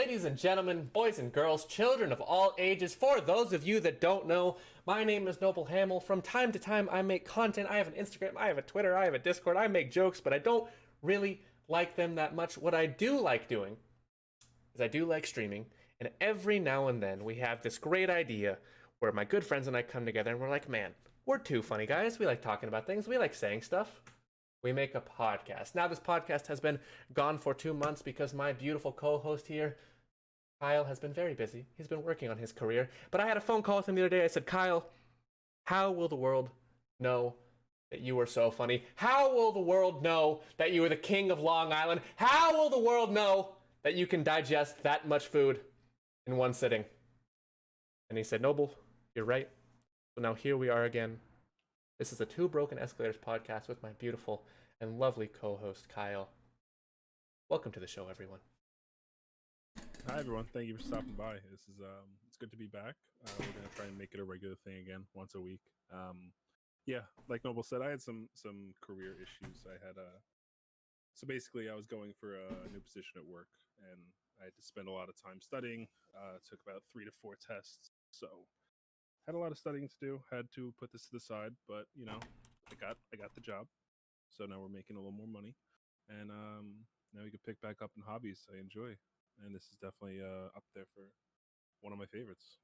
Ladies and gentlemen, boys and girls, children of all ages, for those of you that don't know, my name is Noblehamil. From time to time, I make content. I have an Instagram, I have a Twitter, I have a Discord. I make jokes, but I don't really like them that much. What I do like doing is I do like streaming, and every now and then we have this great idea where my good friends and I come together and we're like, man, we're two funny guys. We like talking about things. We like saying stuff. We make a podcast. Now, this podcast has been gone for 2 months because my beautiful co-host here, Kyle, has been very busy. He's been working on his career. But I had a phone call with him the other day. I said, Kyle, how will the world know that you were so funny? How will the world know that you were the king of Long Island? How will the world know that you can digest that much food in one sitting? And he said, Noble, you're right. So now here we are again. This is the Two Broken Escalators podcast with my beautiful and lovely co-host, Kyle. Welcome to the show, everyone. Hi, everyone. Thank you for stopping by. This is it's good to be back. We're gonna try and make it a regular thing again, once a week. Yeah, like Noble said, I had some career issues. I had so basically I was going for a new position at work, and I had to spend a lot of time studying. Took about 3 to 4 tests, so had a lot of studying to do. Had to put this to the side, but you know, I got the job, so now we're making a little more money, and now we can pick back up in hobbies I enjoy, and this is definitely up there for one of my favorites.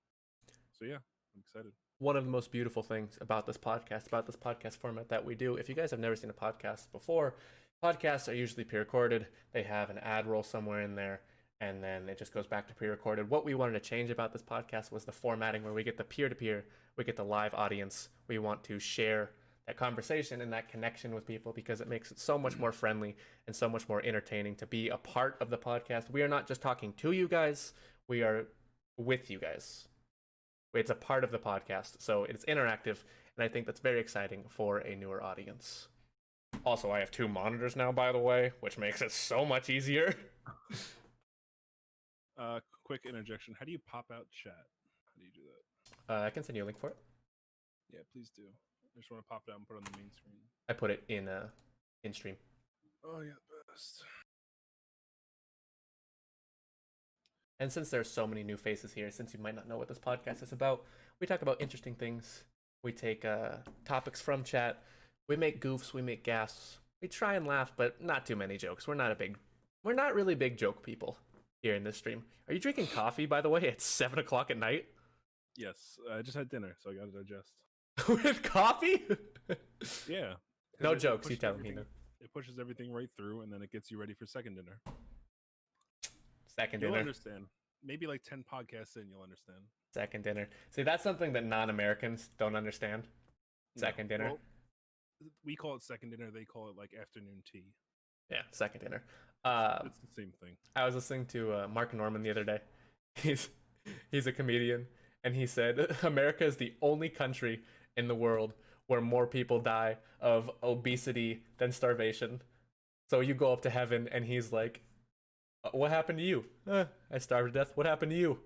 So yeah, I'm excited. One of the most beautiful things about this podcast format that we do, if you guys have never seen a podcast before, podcasts are usually pre-recorded. They have an ad roll somewhere in there, and then it just goes back to pre-recorded. What we wanted to change about this podcast was the formatting, where we get the peer-to-peer, we get the live audience. We want to share that conversation and that connection with people because it makes it so much more friendly and so much more entertaining to be a part of the podcast. We are not just talking to you guys, we are with you guys. It's a part of the podcast, so it's interactive, and I think that's very exciting for a newer audience. Also, I have 2 monitors now, by the way, which makes it so much easier. Quick interjection. How do you pop out chat? How do you do that? I can send you a link for it. Yeah, please do. I just want to pop it out and put it on the main screen. I put it in stream. Oh yeah, best. And since there's so many new faces here, since you might not know what this podcast is about, we talk about interesting things. We take topics from chat. We make goofs. We make gaffes. We try and laugh, but not too many jokes. We're not really big joke people here in this stream. Are you drinking coffee, by the way, at 7 o'clock at night? Yes, I just had dinner, so I got to digest. With coffee? Yeah. No jokes, you tell me. It pushes everything right through, and then it gets you ready for second dinner. Second You'll dinner. understand. Maybe like 10 podcasts in, you'll understand. Second dinner. See, that's something that non-Americans don't understand. Second dinner. Well, we call it second dinner. They call it like afternoon tea. Yeah, second dinner. It's the same thing. I was listening to Mark Norman the other day. He's a comedian, and he said America is the only country in the world where more people die of obesity than starvation. So you go up to heaven, and he's like, what happened to you? I starved to death. What happened to you?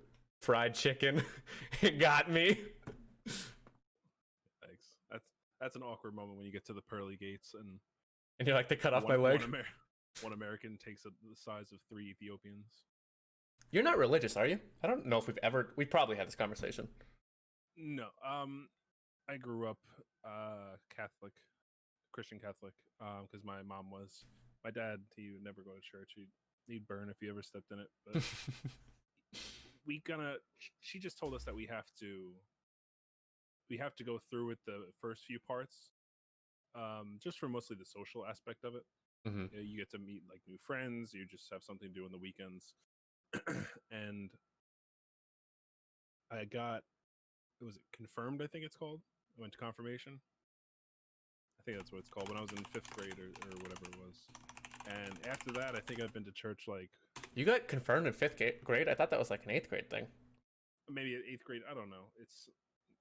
Fried chicken. It got me. Thanks. That's an awkward moment when you get to the pearly gates and you're like, they cut off my leg. One American takes the size of 3 Ethiopians. You're not religious, are you? I don't know if we probably had this conversation. No. I grew up Catholic, Christian Catholic, because my mom was. My dad, he would never go to church. He'd burn if he ever stepped in it. But she just told us that we have to go through with the first few parts, just for mostly the social aspect of it. Mm-hmm. You get to meet like new friends. You just have something to do on the weekends. And I got, was it confirmed? I think it's called. I went to confirmation. I think that's what it's called, when I was in 5th grade or whatever it was. And after that, I think I've been to church like... You got confirmed in 5th grade? I thought that was like an 8th grade thing. Maybe at 8th grade. I don't know. It's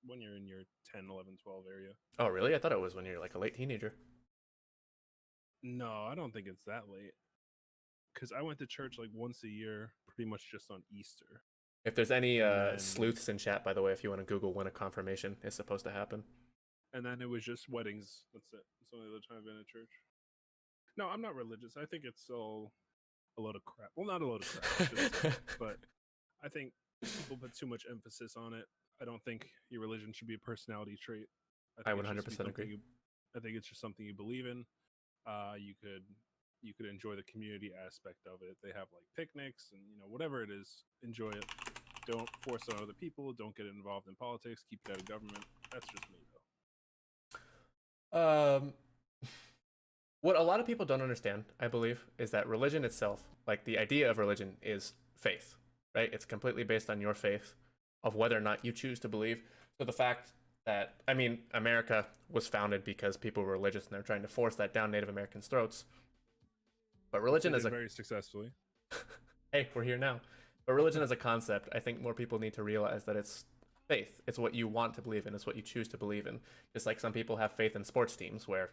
when you're in your 10, 11, 12 area. Oh, really? I thought it was when you're like a late teenager. No, I don't think it's that late. Because I went to church like once a year, pretty much just on Easter. If there's any sleuths in chat, by the way, if you want to Google when a confirmation is supposed to happen. And then it was just weddings. That's it. That's the only other time I've been at church. No, I'm not religious. I think it's all a load of crap. Well, not a load of crap, but I think people put too much emphasis on it. I don't think your religion should be a personality trait. I I think it should just be 100% something agree. I think it's just something you believe in. You could enjoy the community aspect of it. They have like picnics and whatever it is, enjoy it. Don't force it on other people. Don't get involved in politics. Keep it out of government. That's just me though. Um, what a lot of people don't understand, I believe, is that religion itself, like the idea of religion, is faith, right? It's completely based on your faith of whether or not you choose to believe. So the fact that, I mean, America was founded because people were religious and they're trying to force that down Native Americans' throats. But They religion did is a very successfully. hey, we're here now. But religion as a concept, I think more people need to realize that it's faith. It's what you want to believe in. It's what you choose to believe in. Just like some people have faith in sports teams where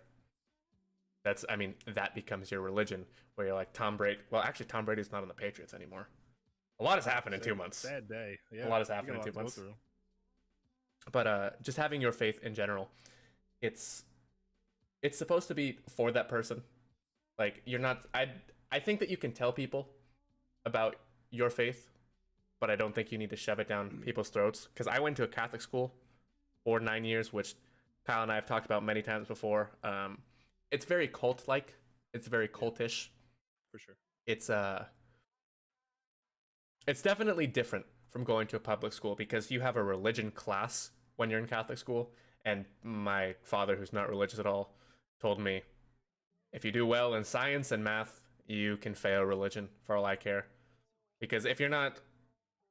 that becomes your religion, where you're like Tom Brady. Well, actually, Tom Brady's not on the Patriots anymore. A lot has happened in 2 months. Sad day. Yeah, a lot has happened in 2 months. Through. But just having your faith in general, it's supposed to be for that person. Like you're not. I think that you can tell people about your faith, but I don't think you need to shove it down people's throats. Because I went to a Catholic school for 9 years, which Kyle and I have talked about many times before. It's very cult-like. It's very cultish. For sure. It's definitely different from going to a public school because you have a religion class when you're in Catholic school. And my father, who's not religious at all, told me, if you do well in science and math, you can fail religion for all I care. Because if you're not,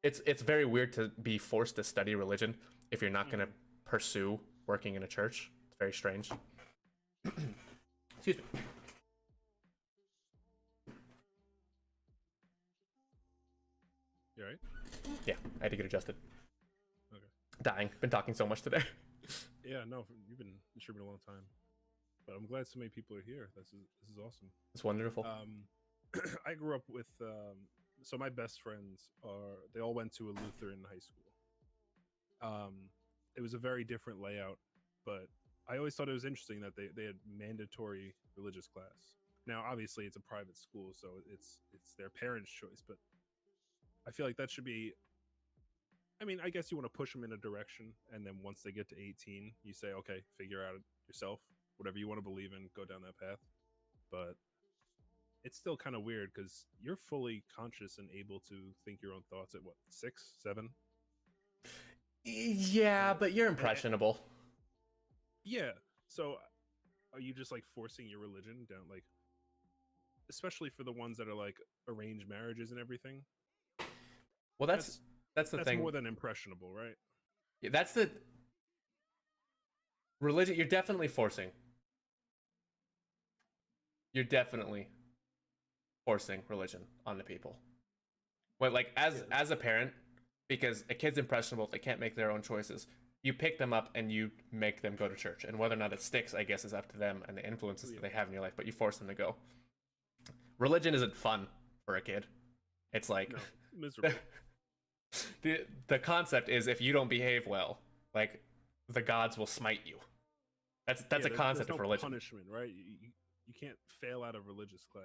it's very weird to be forced to study religion if you're not going to pursue working in a church. It's very strange. Excuse me. You all right? Yeah, I had to get adjusted. Okay. Dying. Been talking so much today. Yeah, no, you've been streaming a long time, but I'm glad so many people are here. This is awesome. It's wonderful. I grew up with so my best friends they all went to a Lutheran high school. It was a very different layout, but I always thought it was interesting that they had mandatory religious class. Now, obviously, it's a private school, so it's their parents' choice, but I feel like that should be. I mean, I guess you want to push them in a direction, and then once they get to 18, you say, okay, figure out yourself, whatever you want to believe in, go down that path. But it's still kind of weird because you're fully conscious and able to think your own thoughts at what, 6, 7? Yeah, but you're impressionable. Yeah. So are you just like forcing your religion down, like, especially for the ones that are like arranged marriages and everything? Well, that's the thing. That's more than impressionable, right? Yeah, that's the religion. You're definitely forcing. You're definitely forcing religion onto people. Well, like as a parent, because a kid's impressionable, they can't make their own choices. You pick them up and you make them go to church, and whether or not it sticks, I guess, is up to them and the influences that they have in your life. But you force them to go. Religion isn't fun for a kid. It's like miserable. The concept is if you don't behave well, like the gods will smite you. That's a concept there's of religion. Punishment, right? You can't fail out of religious class.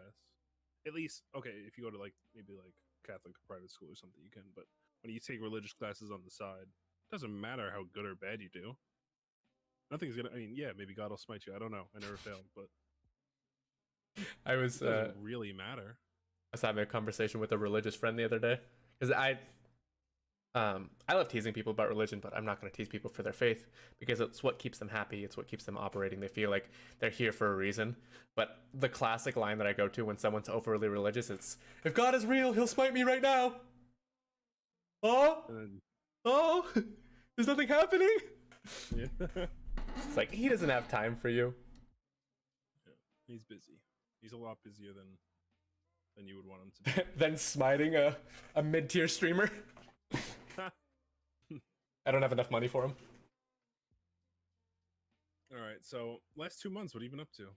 At least, okay, if you go to like maybe like Catholic private school or something, you can. But when you take religious classes on the side, it doesn't matter how good or bad you do. Nothing's gonna. I mean, yeah, maybe God will smite you. I don't know. I never failed, but it doesn't really matter. I was having a conversation with a religious friend the other day because I love teasing people about religion, but I'm not going to tease people for their faith because it's what keeps them happy. It's what keeps them operating. They feel like they're here for a reason. But the classic line that I go to when someone's overly religious, it's, if God is real, he'll smite me right now. Oh, there's nothing happening. Yeah. It's like, he doesn't have time for you. Yeah, he's busy. He's a lot busier than you would want him to be. Than smiting a mid-tier streamer. I don't have enough money for him. All right, so last 2 months, what have you been up to?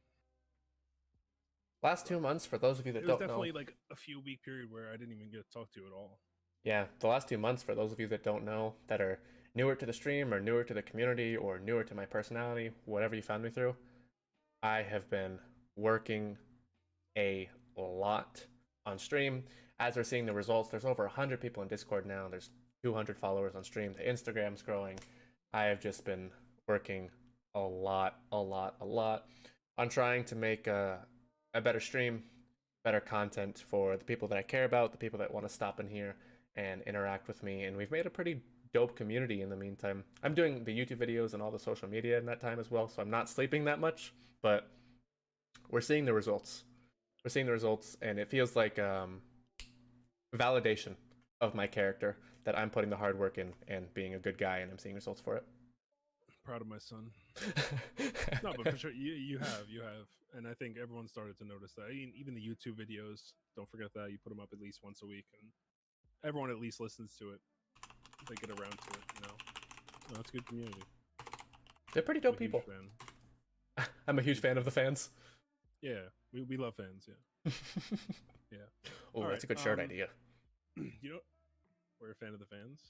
Last 2 months, for those of you that don't know. It was definitely like a few week period where I didn't even get to talk to you at all. Yeah, the last 2 months, for those of you that don't know, that are newer to the stream or newer to the community or newer to my personality, whatever you found me through, I have been working a lot on stream. as we're seeing the results, there's over 100 people in Discord now. There's 200 followers on stream. The Instagram's growing. I have just been working a lot on trying to make a better stream, better content for the people that I care about, the people that want to stop in here and interact with me. And we've made a pretty dope community in the meantime. I'm doing the YouTube videos and all the social media in that time as well, so I'm not sleeping that much, but we're seeing the results. We're seeing the results, and it feels like validation of my character that I'm putting the hard work in and being a good guy, and I'm seeing results for it. Proud of my son. No, but for sure, you have, and I think everyone started to notice that. Even the YouTube videos, don't forget that you put them up at least once a week, and everyone at least listens to it. They get around to it, you know. No, it's a good community. They're pretty dope people. I'm a huge fan of the fans. Yeah, we love fans. Yeah. Yeah. Oh, that's a good shirt idea. You know, we're a fan of the fans.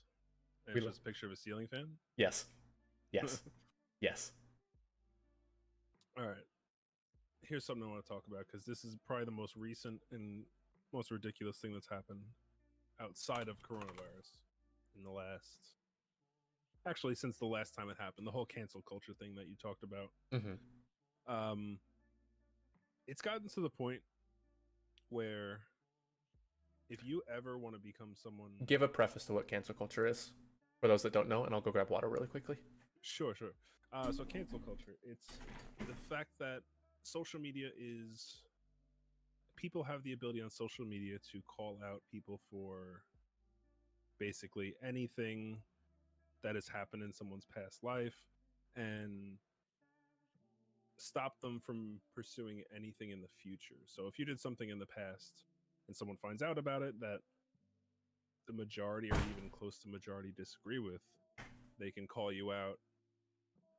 And it's just a picture of a ceiling fan. Yes. Yes. All right. Here's something I want to talk about, because this is probably the most recent and most ridiculous thing that's happened outside of coronavirus in the last, actually since the last time it happened, the whole cancel culture thing that you talked about. It's gotten to the point where if you ever want to become someone, give a preface to what cancel culture is for those that don't know, and I'll go grab water really quickly. Sure. So cancel culture, it's the fact that social media is, people have the ability on social media to call out people for basically anything that has happened in someone's past life and stop them from pursuing anything in the future. So if you did something in the past and someone finds out about it that the majority or even close to majority disagree with, they can call you out.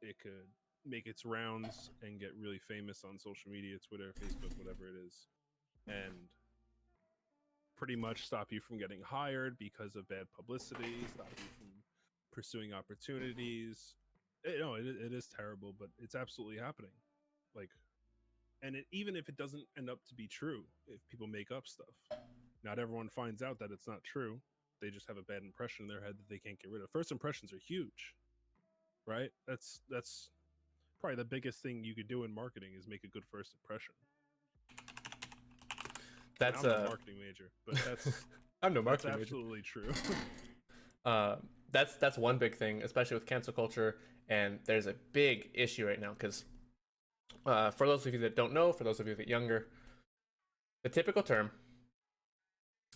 It could make its rounds and get really famous on social media, Twitter, Facebook, whatever it is, and pretty much stop you from getting hired because of bad publicity, stop you from pursuing opportunities. It is terrible, but it's absolutely happening. Like, and even if it doesn't end up to be true, if people make up stuff, not everyone finds out that it's not true. They just have a bad impression in their head that they can't get rid of. First impressions are huge, right? That's probably the biggest thing you could do in marketing is make a good first impression. That's I'm a marketing major, but that's I'm no marketing major. Absolutely true. That's one big thing, especially with cancel culture, and there's a big issue right now because for those of you that don't know, for those of you that are younger, the typical term.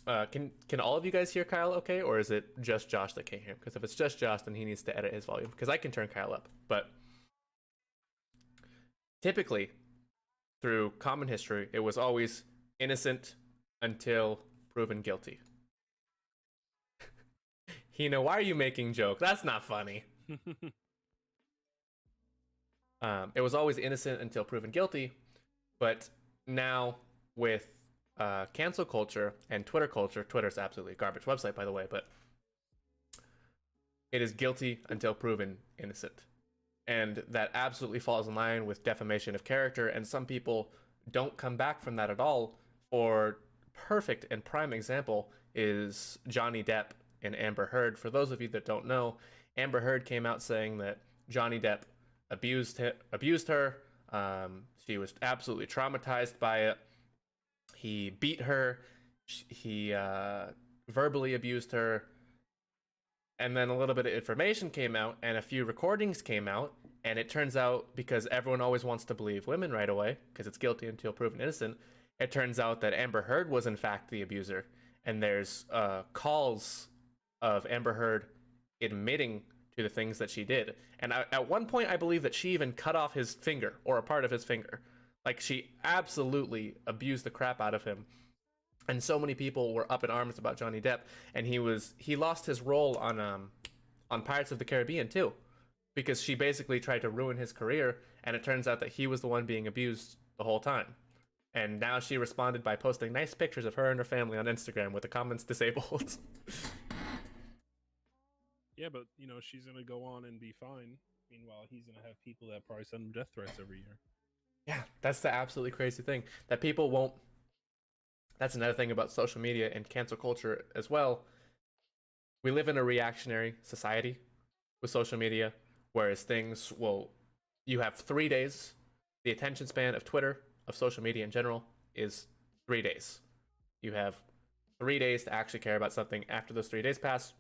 Can all of you guys hear Kyle okay, or is it just Josh that can't hear him? Because if it's just Josh, then he needs to edit his volume, because I can turn Kyle up. But typically, through common history, it was always innocent until proven guilty. Hina, why are you making jokes? That's not funny. It was always innocent until proven guilty, but now with cancel culture and Twitter culture, Twitter's absolutely a garbage website, by the way, but it is guilty until proven innocent. And that absolutely falls in line with defamation of character, and some people don't come back from that at all. For perfect and prime example is Johnny Depp and Amber Heard. For those of you that don't know, Amber Heard came out saying that Johnny Depp abused her. She was absolutely traumatized by it. He beat her. He verbally abused her. And then a little bit of information came out, and a few recordings came out, and it turns out, because everyone always wants to believe women right away, because it's guilty until proven innocent, it turns out that Amber Heard was in fact the abuser. And there's calls of Amber Heard admitting to the things that she did. And at one point, I believe that she even cut off his finger, or a part of his finger. Like, she absolutely abused the crap out of him. And so many people were up in arms about Johnny Depp, and he lost his role on Pirates of the Caribbean too, because she basically tried to ruin his career, and it turns out that he was the one being abused the whole time. And now she responded by posting nice pictures of her and her family on Instagram with the comments disabled. Yeah, but she's gonna go on and be fine. Meanwhile, he's gonna have people that probably send him death threats every year. Yeah, that's the absolutely crazy thing, that people won't That's another thing about social media and cancel culture as well. We live in a reactionary society with social media, whereas things will, you have 3 days. The attention span of Twitter, of social media in general, is 3 days. You have 3 days to actually care about something. After those 3 days pass,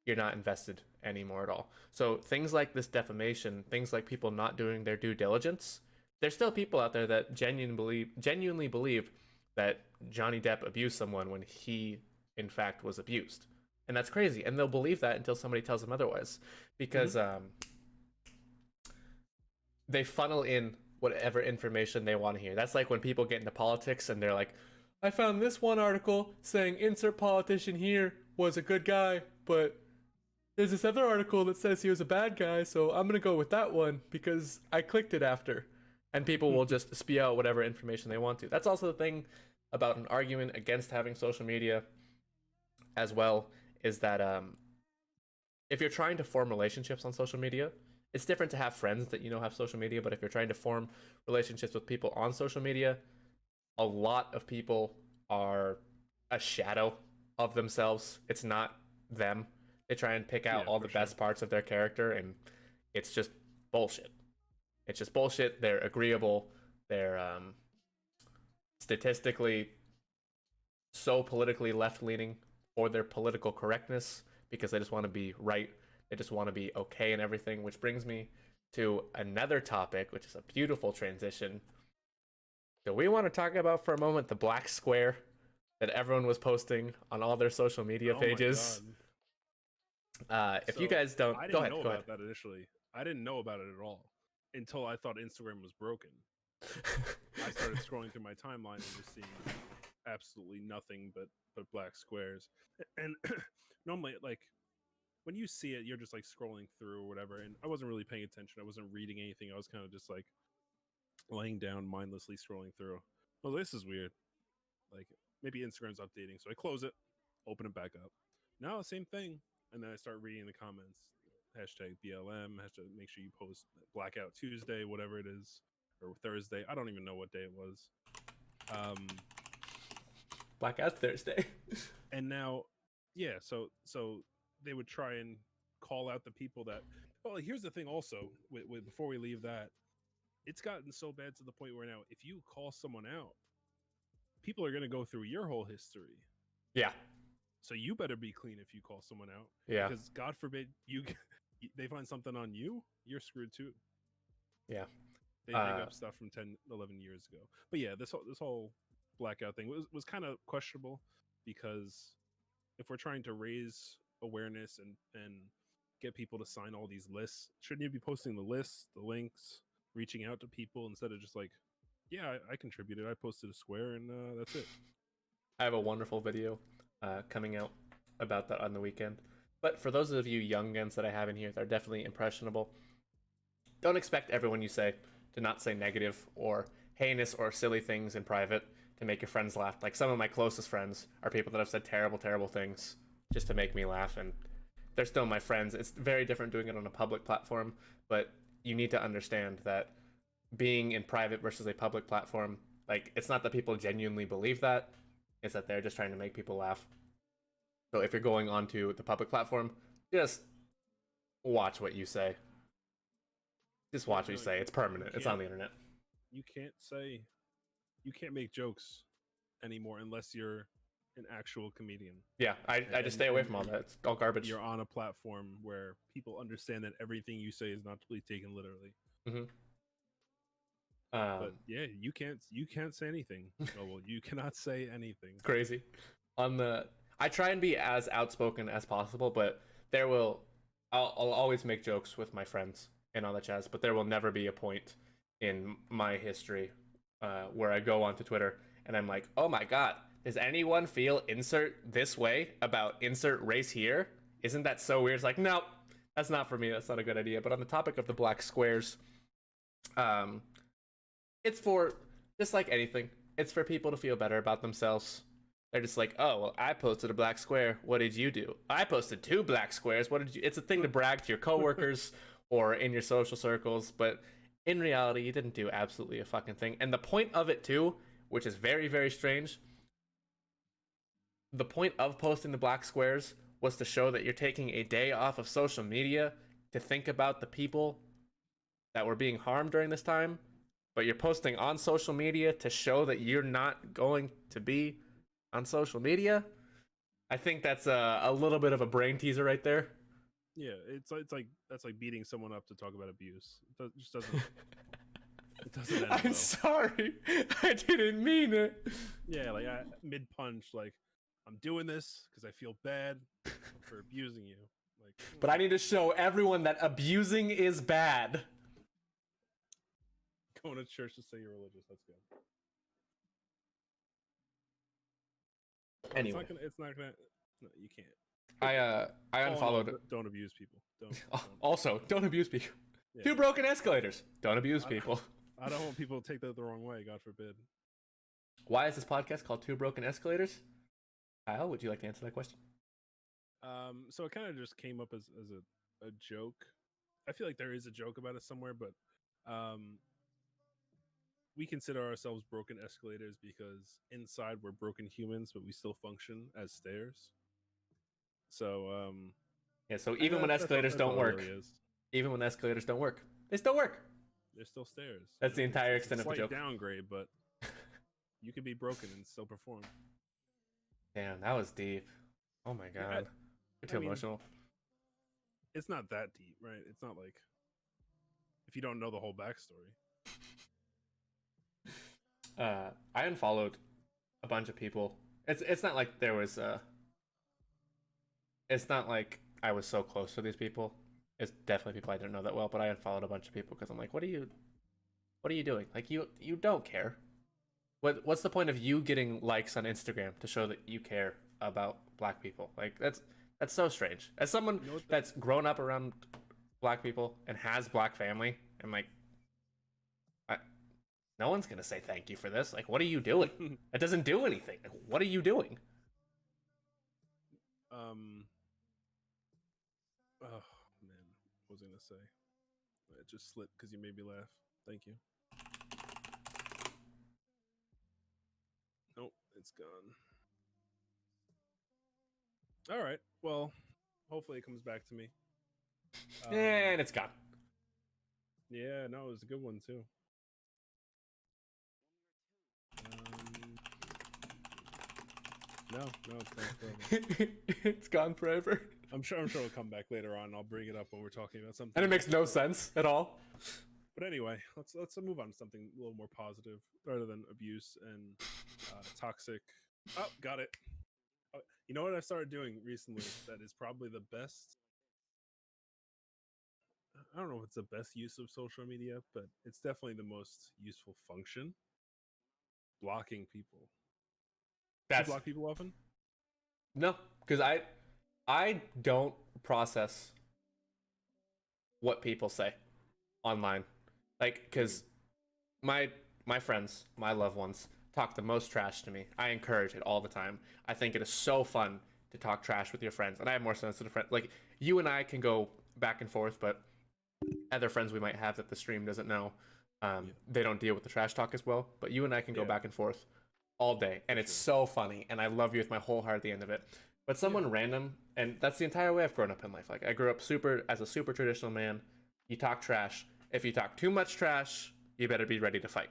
you're not invested anymore at all. So things like this defamation, things like people not doing their due diligence, there's still people out there that genuinely believe that Johnny Depp abused someone when he, in fact, was abused. And that's crazy. And they'll believe that until somebody tells them otherwise. Because they funnel in whatever information they want to hear. That's like when people get into politics and they're like, I found this one article saying insert politician here was a good guy, but there's this other article that says he was a bad guy, so I'm gonna go with that one because I clicked it after. And people will just spew out whatever information they want to. That's also the thing about an argument against having social media as well, is that if you're trying to form relationships on social media, it's different to have friends that you know have social media, but if you're trying to form relationships with people on social media, a lot of people are a shadow of themselves. It's not them. They try and pick out all the best parts of their character, and it's just bullshit. It's just bullshit. They're agreeable. They're statistically so politically left-leaning for their political correctness because they just want to be right. They just want to be okay and everything, which brings me to another topic, which is a beautiful transition. Do we want to talk about for a moment the black square that everyone was posting on all their social media pages? If you guys don't, I go didn't ahead. know Go about ahead. that initially. I didn't know about it at all until I thought Instagram was broken. I started scrolling through my timeline and just seeing absolutely nothing but black squares. And normally, like, when you see it, you're just like scrolling through or whatever. And I wasn't really paying attention. I wasn't reading anything. I was kind of just like laying down, mindlessly scrolling through. Well, this is weird. Like, maybe Instagram's updating. So I close it, open it back up. Now, same thing. And then I start reading the comments. Hashtag BLM. Hashtag make sure you post Blackout Tuesday, whatever it is, or Thursday. I don't even know what day it was. Blackout Thursday. And now, yeah. So they would try and call out the people that. Well, here's the thing. Also, with before we leave that, it's gotten so bad to the point where now, if you call someone out, people are going to go through your whole history. Yeah. So you better be clean if you call someone out. Yeah. Because God forbid they find something on you, you're screwed too. Yeah. They dig up stuff from 10, 11 years ago. But yeah, this whole blackout thing was kind of questionable, because if we're trying to raise awareness and get people to sign all these lists, shouldn't you be posting the lists, the links, reaching out to people instead of just like, yeah, I contributed, I posted a square, and that's it. I have a wonderful video coming out about that on the weekend. But for those of you youngins that I have in here that are definitely impressionable, don't expect everyone you say to not say negative or heinous or silly things in private to make your friends laugh. Like, some of my closest friends are people that have said terrible, terrible things just to make me laugh, and they're still my friends. It's very different doing it on a public platform, but you need to understand that being in private versus a public platform, like, it's not that people genuinely believe that, it's that they're just trying to make people laugh. So if you're going onto the public platform, just watch what you say. Just watch what you say. It's permanent. It's on the internet. You can't make jokes anymore unless you're an actual comedian. Yeah, I just stay away from all that. It's all garbage. You're on a platform where people understand that everything you say is not to be taken literally. Mm-hmm. But yeah, you can't say anything. Oh, well, you cannot say anything. It's crazy. I try and be as outspoken as possible, but I'll always make jokes with my friends and all that jazz, but there will never be a point in my history where I go onto Twitter and I'm like, oh my god, does anyone feel insert this way about insert race here? Isn't that so weird? It's like, no, that's not for me. That's not a good idea. But on the topic of the black squares, it's for, just like anything, it's for people to feel better about themselves. They're just like, oh, well, I posted a black square. What did you do? I posted 2 black squares. What did you? It's a thing to brag to your coworkers or in your social circles, but in reality, you didn't do absolutely a fucking thing. And the point of it too, which is very, very strange, the point of posting the black squares was to show that you're taking a day off of social media to think about the people that were being harmed during this time, but you're posting on social media to show that you're not going to be on social media. I think that's a little bit of a brain teaser right there. Yeah, it's like that's like beating someone up to talk about abuse. It just doesn't. It doesn't end I'm well. sorry. I didn't mean it. Yeah, like mid punch, like I'm doing this because I feel bad for abusing you. Like, But I need to show everyone that abusing is bad. going to church to say you're religious. That's good. Anyway, It's not gonna. No, you can't. I unfollowed. Don't abuse people. Don't. Also, don't abuse people. Yeah. 2 broken escalators. Don't abuse people. I don't want people to take that the wrong way. God forbid. Why is this podcast called 2 Broken Escalators? Kyle, would you like to answer that question? So it kind of just came up as a joke. I feel like there is a joke about it somewhere, but we consider ourselves broken escalators because inside we're broken humans, but we still function as stairs. So yeah. So even when escalators don't work, even when escalators don't work, they still work. They're still stairs. That's the entire extent of the joke. Downgrade, but you can be broken and still perform. Damn, that was deep. Oh my god, you're too emotional. It's not that deep, right? It's not like if you don't know the whole backstory. I unfollowed a bunch of people. It's not like there was it's not like I was so close to these people. It's definitely people I didn't know that well, but I unfollowed a bunch of people because I'm like, what are you doing? Like you don't care. What's the point of you getting likes on Instagram to show that you care about black people? Like that's so strange. As someone that's grown up around black people and has black family, and like no one's gonna say thank you for this. Like, what are you doing? It doesn't do anything. Like, what are you doing? Oh man, what was I gonna say? It just slipped because you made me laugh. Thank you. Nope, it's gone. All right. Well, hopefully it comes back to me. And it's gone. Yeah, no, it was a good one too. No, it's gone forever. It's gone forever. I'm sure it'll come back later on. I'll bring it up when we're talking about something. And it makes no sense at all. But anyway, let's move on to something a little more positive rather than abuse and toxic. Oh, got it. You know what I started doing recently that is probably the best. I don't know if it's the best use of social media, but it's definitely the most useful function. Blocking people. Do you block people often? No, because I don't process what people say online. Like, because my friends, my loved ones, talk the most trash to me. I encourage it all the time. I think it is so fun to talk trash with your friends, and I have more sensitive friends. Like, you and I can go back and forth, but other friends we might have that the stream doesn't know, they don't deal with the trash talk as well. But you and I can go back and forth all day, and it's so funny, and I love you with my whole heart at the end of it. But someone random, and that's the entire way I've grown up in life. Like, I grew up as a super traditional man. You talk trash. If you talk too much trash, you better be ready to fight.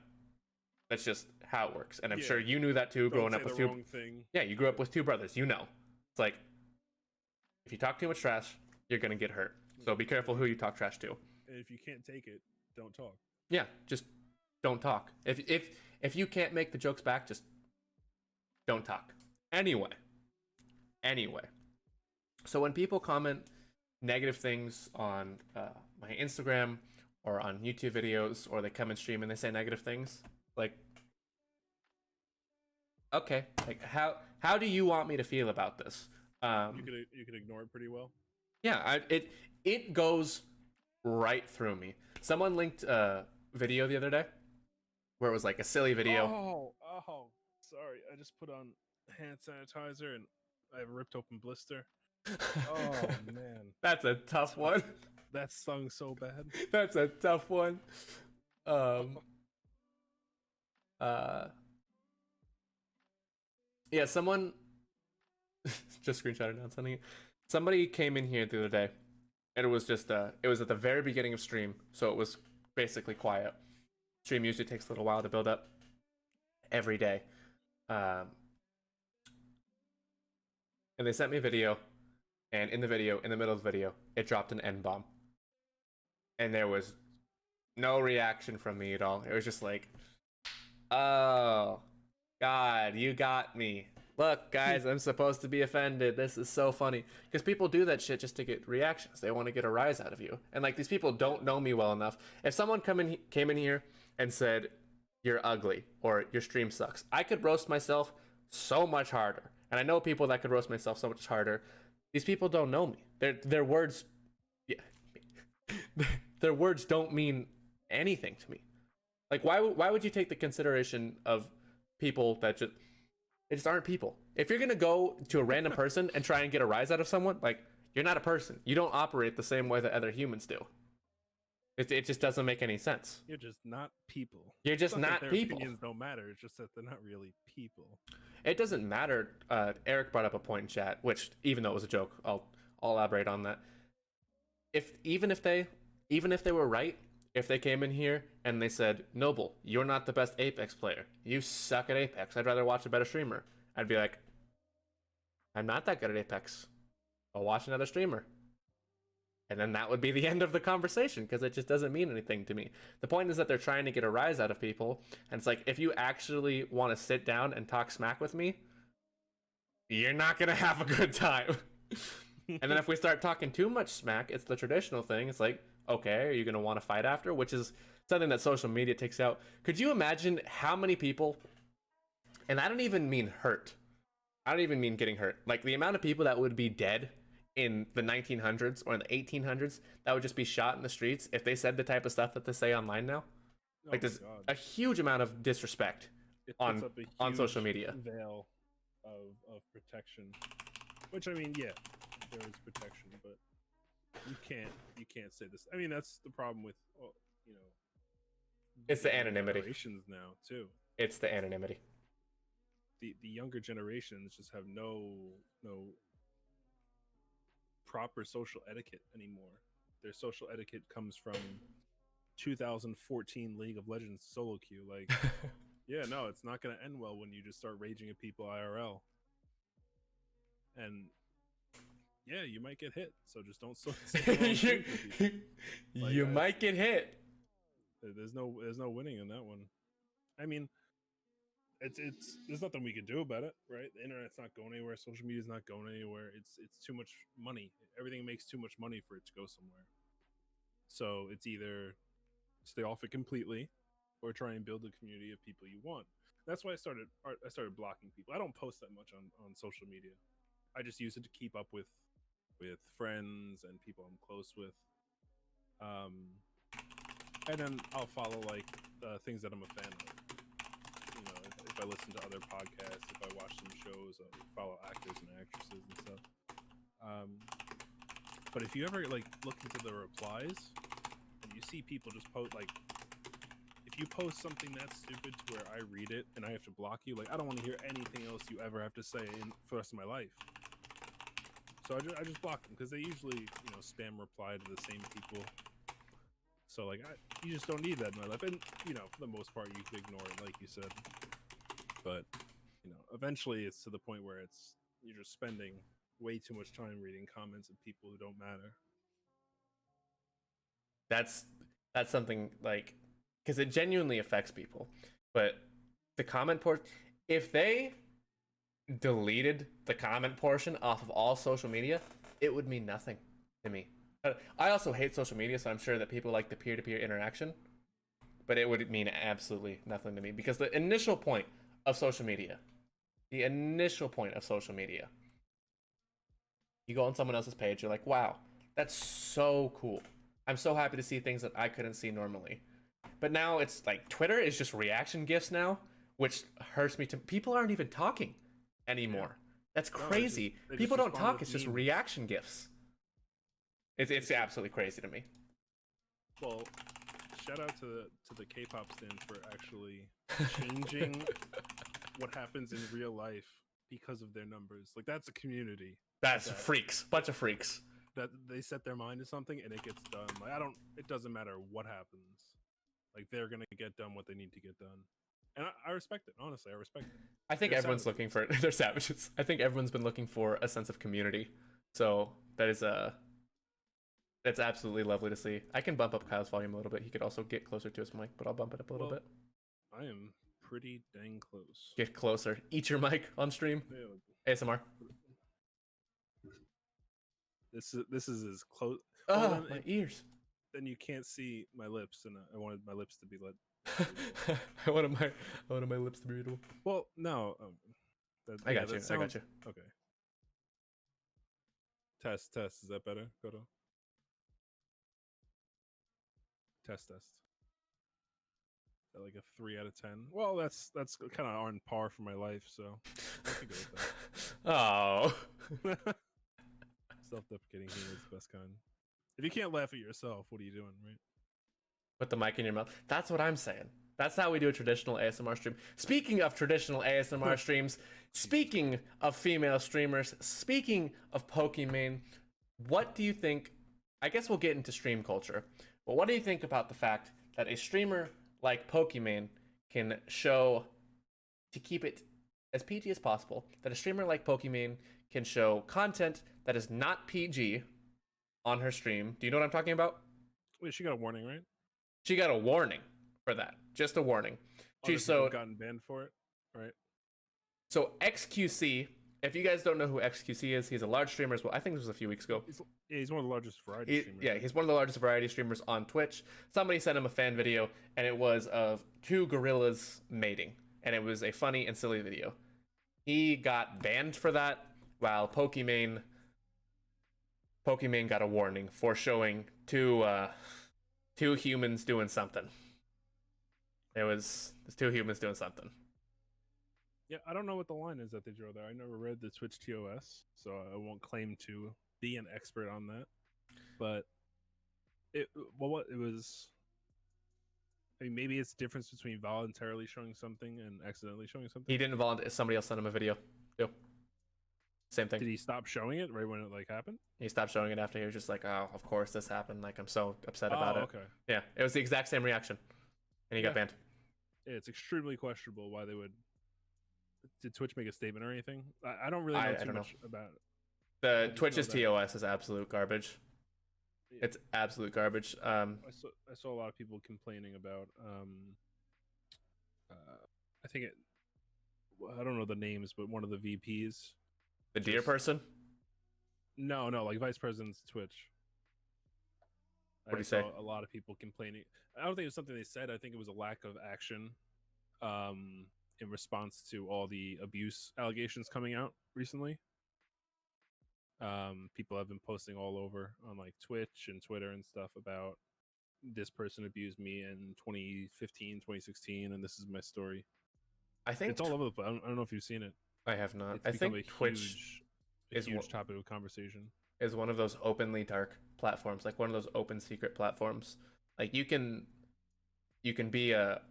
That's just how it works. And I'm sure you knew that too, growing up with two. Yeah, you grew up with 2 brothers. You know. It's like, if you talk too much trash, you're going to get hurt. So be careful who you talk trash to. And if you can't take it, don't talk. Yeah, just don't talk. If you can't make the jokes back, just don't talk. Anyway. So when people comment negative things on my Instagram or on YouTube videos, or they come and stream and they say negative things, like, okay, like how do you want me to feel about this? You could ignore it pretty well. Yeah, it goes right through me. Someone linked a video the other day where it was like a silly video. Oh, sorry. I just put on hand sanitizer and I have a ripped open blister. Oh man, that's a tough one. That stung so bad. That's a tough one. Yeah, someone just screenshot it now, sending it. Somebody came in here the other day, and it was just it was at the very beginning of stream, so it was basically quiet. Stream usually takes a little while to build up every day. Um, and they sent me a video, and in the video, in the middle of the video, it dropped an N bomb, and there was no reaction from me at all. It was just like, oh God, you got me. Look, guys, I'm supposed to be offended. This is so funny. Because people do that shit just to get reactions. They want to get a rise out of you. And like, these people don't know me well enough. If someone came in here and said, you're ugly or your stream sucks, I could roast myself so much harder. And I know people that could roast myself so much harder. These people don't know me. Their words, yeah, their words don't mean anything to me. Like, why would you take the consideration of people that just, they just aren't people? If you're gonna go to a random person and try and get a rise out of someone, like, you're not a person. You don't operate the same way that other humans do. It just doesn't make any sense. You're just not people. You're just It's not that their people. Opinions don't matter. It's just that they're not really people. It doesn't matter. Eric brought up a point in chat, which, even though it was a joke, I'll elaborate on that. Even if they were right, if they came in here and they said, Noble, you're not the best Apex player. You suck at Apex. I'd rather watch a better streamer. I'd be like, I'm not that good at Apex. I'll watch another streamer. And then that would be the end of the conversation, because it just doesn't mean anything to me. The point is that they're trying to get a rise out of people. And it's like, if you actually want to sit down and talk smack with me, you're not going to have a good time. And then if we start talking too much smack, it's the traditional thing. It's like, okay, are you going to want to fight after? Which is something that social media takes out. Could you imagine how many people, and I don't even mean hurt. I don't even mean getting hurt. Like, the amount of people that would be dead in the 1900s or in the 1800s that would just be shot in the streets if they said the type of stuff that they say online now. Like, there's a huge amount of disrespect on social media. Veil of protection, which, I mean, yeah, there is protection, but you can't say this. I mean, that's the problem with, you know, it's the anonymity generations now too. It's the anonymity. The younger generations just have no proper social etiquette anymore. Their social etiquette comes from 2014 League of Legends solo queue. Like, yeah, no, it's not going to end well when you just start raging at people IRL. And yeah, you might get hit. So just don't you might get hit. There's no winning in that one. I mean, it's there's nothing we can do about it, right? The internet's not going anywhere. Social media's not going anywhere. It's too much money. Everything makes too much money for it to go somewhere. So it's either stay off it completely, or try and build a community of people you want. That's why I started blocking people. I don't post that much on social media. I just use it to keep up with friends and people I'm close with. And then I'll follow like things that I'm a fan of. You know, if I listen to other podcasts, if I watch some shows, I follow actors and actresses and stuff. But if you ever like look into the replies and you see people just post, like, if you post something that's stupid to where I read it and I have to block you, like, I don't want to hear anything else you ever have to say for the rest of my life. So I just block them because they usually, you know, spam reply to the same people. So like, you just don't need that in my life. And you know, for the most part, you can ignore it, like you said. But you know, eventually, it's to the point where you're just spending way too much time reading comments of people who don't matter. That's something, like, because it genuinely affects people. But the comment portion, if they deleted the comment portion off of all social media, it would mean nothing to me. I also hate social media, so I'm sure that people like the peer-to-peer interaction, but it would mean absolutely nothing to me, because the initial point of social media, you go on someone else's page, you're like, wow, that's so cool. I'm so happy to see things that I couldn't see normally. But now it's like Twitter is just reaction gifs now, which hurts me. People aren't even talking anymore. Yeah. That's crazy. No, people don't talk. It's just reaction gifs. It's absolutely crazy to me. Well, shout out to the K-pop stand for actually changing what happens in real life because of their numbers. Like that's a community. That's that, freaks. Bunch of freaks. That they set their mind to something and it gets done. Like it doesn't matter what happens. Like they're gonna get done what they need to get done. And I respect it. Honestly, I respect it. I think They're everyone's savages. looking for they're savages. I think everyone's been looking for a sense of community. So that's absolutely lovely to see. I can bump up Kyle's volume a little bit. He could also get closer to his mic, but I'll bump it up a little bit. I am pretty dang close. Get closer. Eat your mic on stream. Yeah. ASMR. This is as close. Oh, my ears. Then you can't see my lips, and I wanted my lips to be lit. I wanted my lips to be readable. Well, no. I got you. Okay. Test. Is that better? Go to test. Like a 3 out of 10. Well, that's kind of on par for my life, so I can go with that. Oh. Self-deprecating humor is the best kind. If you can't laugh at yourself, what are you doing, right? Put the mic in your mouth. That's what I'm saying. That's how we do a traditional ASMR stream. Speaking of traditional ASMR streams, speaking of female streamers, speaking of Pokimane, what do you think? I guess we'll get into stream culture, but what do you think about the fact that a streamer like Pokimane can show, to keep it as PG as possible, that a streamer like Pokimane can show content that is not PG on her stream? Do you know what I'm talking about? Wait, she got a warning, right? She got a warning for that. Just a warning. She's gotten banned for it, right? So XQC, if you guys don't know who XQC is, he's a large streamer as well. I think this was a few weeks ago. He's one of the largest variety streamers. Yeah, he's one of the largest variety streamers on Twitch. Somebody sent him a fan video, and it was of two gorillas mating, and it was a funny and silly video. He got banned for that, while Pokimane got a warning for showing two humans doing something. There's two humans doing something. Yeah, I don't know what the line is that they drew there. I never read the Twitch TOS, so I won't claim to be an expert on that. But it was. I mean, maybe it's the difference between voluntarily showing something and accidentally showing something. He didn't volunteer. Somebody else sent him a video. Yep. Same thing. Did he stop showing it right when it happened? He stopped showing it after he was just like, "Oh, of course this happened. Like, I'm so upset about it." Okay. Yeah, it was the exact same reaction, and he got banned. Yeah, it's extremely questionable why they would. Did Twitch make a statement or anything? I don't really know too much about it. The Twitch's TOS is absolute garbage. Yeah. It's absolute garbage. I saw a lot of people complaining about. I think I don't know the names, but one of the VPs. The deer person? No, like vice president's Twitch. What do you say? A lot of people complaining. I don't think it was something they said. I think it was a lack of action. In response to all the abuse allegations coming out recently. People have been posting all over on like Twitch and Twitter and stuff about this person abused me in 2015, 2016, and this is my story. I think it's all over the place. I don't know if you've seen it. I have not. I think Twitch is a huge topic of conversation. Is one of those openly dark platforms, like one of those open secret platforms. Like you can be a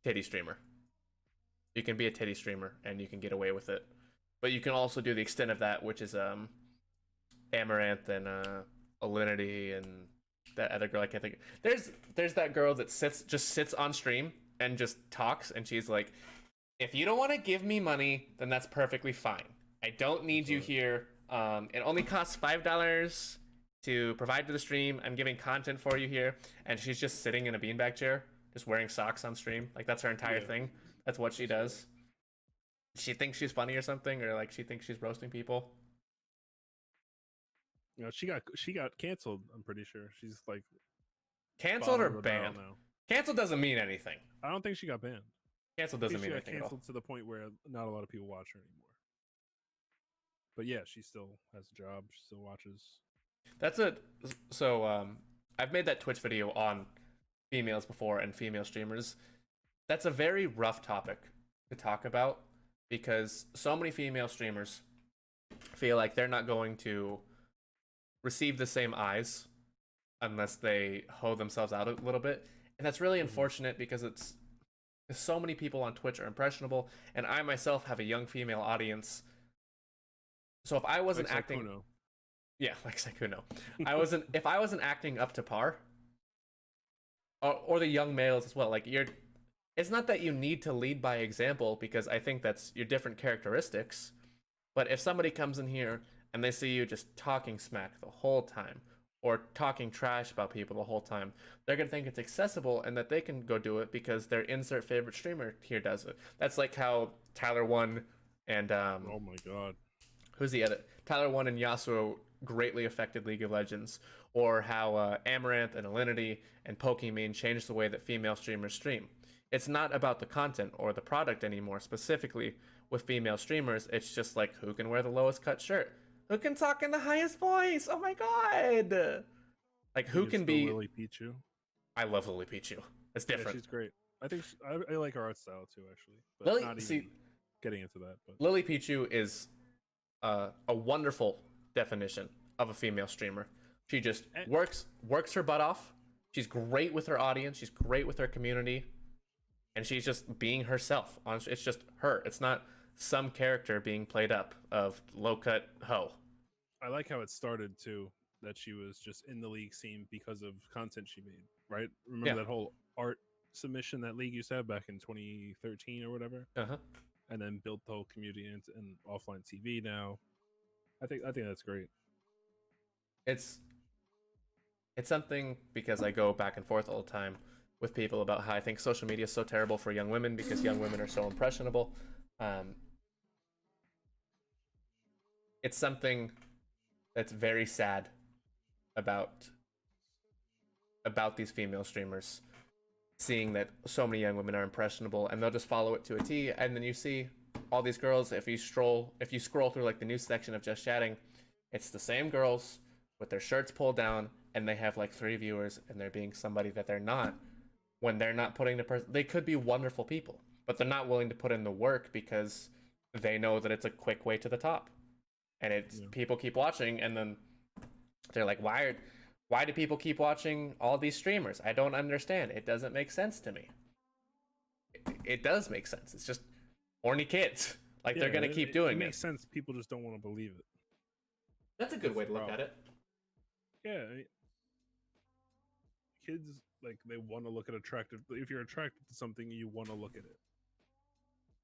titty streamer. You can be a titty streamer and you can get away with it. But you can also do the extent of that, which is Amaranth and Alinity and that other girl. I can't think. There's that girl that sits on stream and just talks, and she's like, if you don't want to give me money, then that's perfectly fine. I don't need you here. It only costs $5 to provide to the stream. I'm giving content for you here. And she's just sitting in a beanbag chair, just wearing socks on stream. Like, that's her entire thing. That's what she does. She thinks she's funny or something, or like she thinks she's roasting people. You know, she got canceled, I'm pretty sure. She's like canceled or banned? Canceled doesn't mean anything. I don't think she got banned. Canceled doesn't mean anything. Canceled to the point where not a lot of people watch her anymore. But yeah, she still has a job. She still watches. I've made that Twitch video on females before and female streamers. That's a very rough topic to talk about because so many female streamers feel like they're not going to receive the same eyes unless they hoe themselves out a little bit. And that's really unfortunate because it's So many people on Twitch are impressionable, and I myself have a young female audience. So if I wasn't Like acting, Sakuno. yeah, like Sakuno, if I wasn't acting up to par, or the young males as well, like it's not that you need to lead by example because I think that's your different characteristics. But if somebody comes in here and they see you just talking smack the whole time or talking trash about people the whole time, they're going to think it's accessible and that they can go do it because their insert favorite streamer here does it. That's like how Tyler One and Oh my god. who's the other? Tyler One and Yasuo greatly affected League of Legends, or how Amaranth and Alinity and Pokimane changed the way that female streamers stream. It's not about the content or the product anymore. Specifically with female streamers, it's just like who can wear the lowest cut shirt, who can talk in the highest voice. Oh my god! Like I who think it's can the be? Lily Pichu. I love Lily Pichu. It's Yeah, different. she's great. I think I like her art style too, actually. But Lily, not even see, getting into that. But Lily Pichu is a wonderful definition of a female streamer. She just And- works her butt off. She's great with her audience. She's great with her community, and she's just being herself. It's just her. It's not some character being played up of low cut hoe. I like how it started too. That she was just in the league scene because of content she made. Right? Remember Yeah. that whole art submission that league used to have back in 2013 or whatever, Uh-huh. and then built the whole community and offline TV now. I think that's great. It's something because I go back and forth all the time with people about how I think social media is so terrible for young women because young women are so impressionable. It's something that's very sad about these female streamers, seeing that so many young women are impressionable and they'll just follow it to a T. And then you see all these girls, if you scroll through like the news section of Just Chatting, it's the same girls with their shirts pulled down and they have like 3 viewers and they're being somebody that they're not, when they're not putting they could be wonderful people, but they're not willing to put in the work because they know that it's a quick way to the top. And it's people keep watching and then they're like, why do people keep watching all these streamers? I don't understand. It doesn't make sense to me. It does make sense. It's just horny kids. Like they're gonna keep doing it. It Makes sense. People just don't want to believe it. That's a good way to look at it. Yeah, kids like they want to look at attractive. If you're attracted to something, you want to look at it.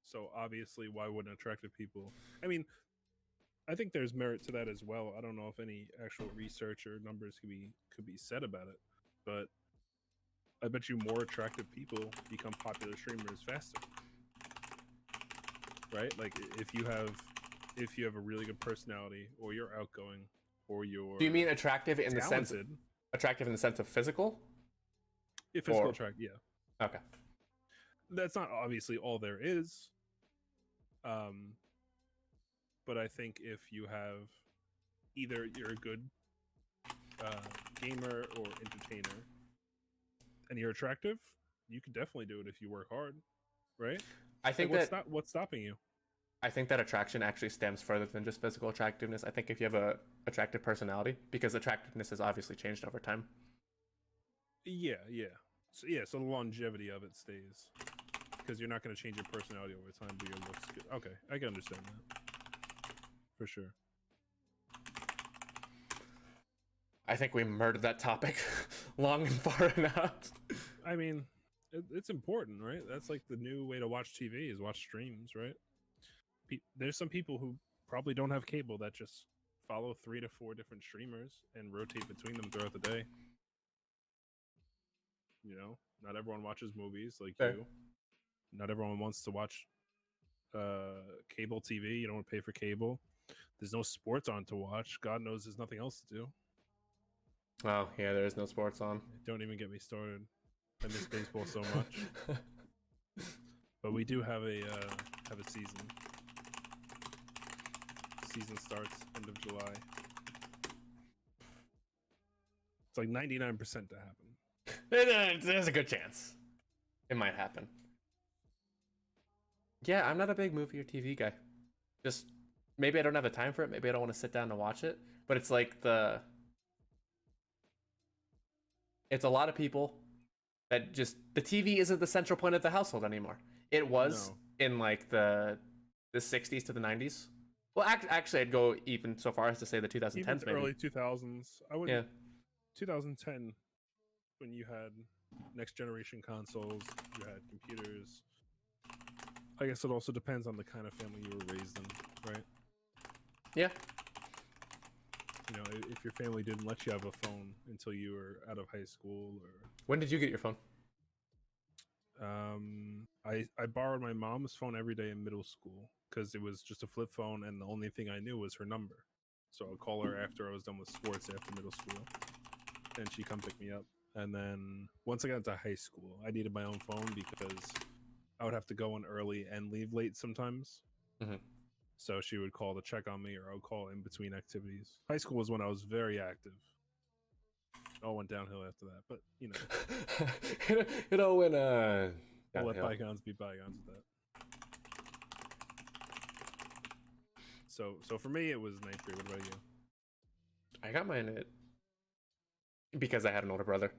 So obviously, why wouldn't attractive people? I mean, I think there's merit to that as well. I don't know if any actual research or numbers could be said about it, but I bet you more attractive people become popular streamers faster. Right? Like if you have a really good personality, or you're outgoing, or you're Do you mean attractive in the sense of physical? If physical attract, yeah. Okay. That's not obviously all there is. But I think if you have either you're a good gamer or entertainer and you're attractive, you could definitely do it if you work hard, right? I think what's stopping you? I think that attraction actually stems further than just physical attractiveness. I think if you have a attractive personality, because attractiveness has obviously changed over time. Yeah. So the longevity of it stays, because you're not going to change your personality over time, but your looks good. Okay, I can understand that for sure. I think we murdered that topic long and far enough. I mean, it's important, right? That's like the new way to watch TV is watch streams, right? There's some people who probably don't have cable that just follow 3 to 4 different streamers and rotate between them throughout the day. You know, not everyone watches movies like you. Not everyone wants to watch cable TV. You don't want to pay for cable. There's no sports on to watch. God knows there's nothing else to do. Oh, yeah, there is no sports on. Don't even get me started. I miss baseball so much. But we do have a season. Season starts end of July. It's like 99% to happen. There's a good chance it might happen. Yeah, I'm not a big movie or TV guy. Just maybe I don't have the time for it. Maybe I don't want to sit down and watch it. But it's like it's a lot of people That just the TV isn't the central point of the household anymore. It was No, in like the 60s to the 90s. Well, actually, I'd go even so far as to say the even 2010s to maybe. early 2000s. I Yeah. wouldn't 2010 when you had next generation consoles, you had computers. I guess it also depends on the kind of family you were raised in, right? Yeah. You know, if your family didn't let you have a phone until you were out of high school, When did you get your phone? or I borrowed my mom's phone every day in middle school because it was just a flip phone, and the only thing I knew was her number. So I'd call her after I was done with sports after middle school, and she'd come pick me up. And then once I got into high school, I needed my own phone because I would have to go in early and leave late sometimes. Mhm. So she would call to check on me, or I would call in between activities. High school was when I was very active. It all went downhill after that, but you know, it all went we'll let downhill. bygones be bygones with that. So for me, it was ninth grade. What about you? I got mine at because I had an older brother,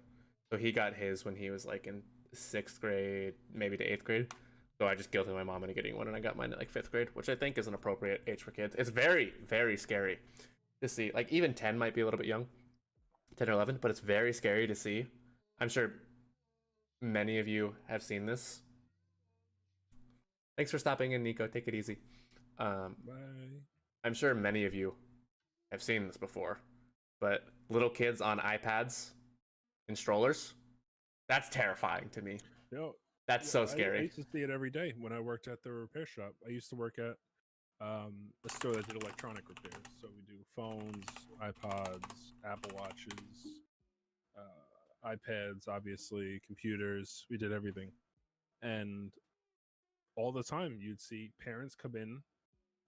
so he got his when he was like in 6th grade, maybe to 8th grade. So I just guilted my mom into getting one, and I got mine at like 5th grade, which I think is an appropriate age for kids. It's very, very scary to see. Like even 10 might be a little bit young, 10 or 11, but it's very scary to see. I'm sure many of you have seen this. Thanks for stopping in, Nico. Take it easy. Bye. I'm sure many of you have seen this before, but little kids on iPads in strollers, that's terrifying to me. You know, That's yeah, so I scary. used to see it every day when I worked at the repair shop. I used to work at a store that did electronic repairs. So we do phones, iPods, Apple Watches, iPads, obviously, computers. We did everything. And all the time, you'd see parents come in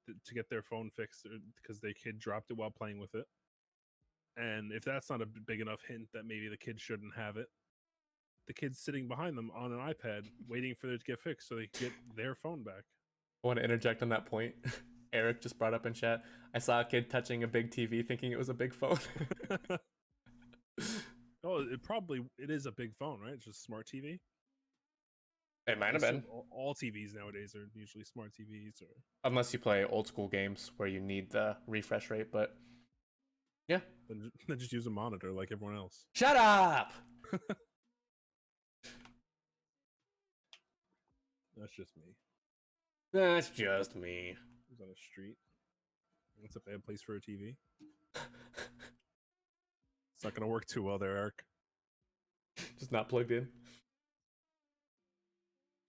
to get their phone fixed because their kid dropped it while playing with it. And if that's not a big enough hint that maybe the kid shouldn't have it, the kid's sitting behind them on an iPad waiting for it to get fixed so they can get their phone back. I want to interject on that point. Eric just brought up in chat. I saw a kid touching a big TV thinking it was a big phone. Oh, it is a big phone, right? It's just a smart TV. It might I have been. assume all TVs nowadays are usually smart TVs, or Unless you play old school games where you need the refresh rate, but yeah. then just use a monitor like everyone else. Shut up! That's just me. That's just me. Who's on a street? That's a bad place for a TV. It's not going to work too well there, Eric. Just not plugged in.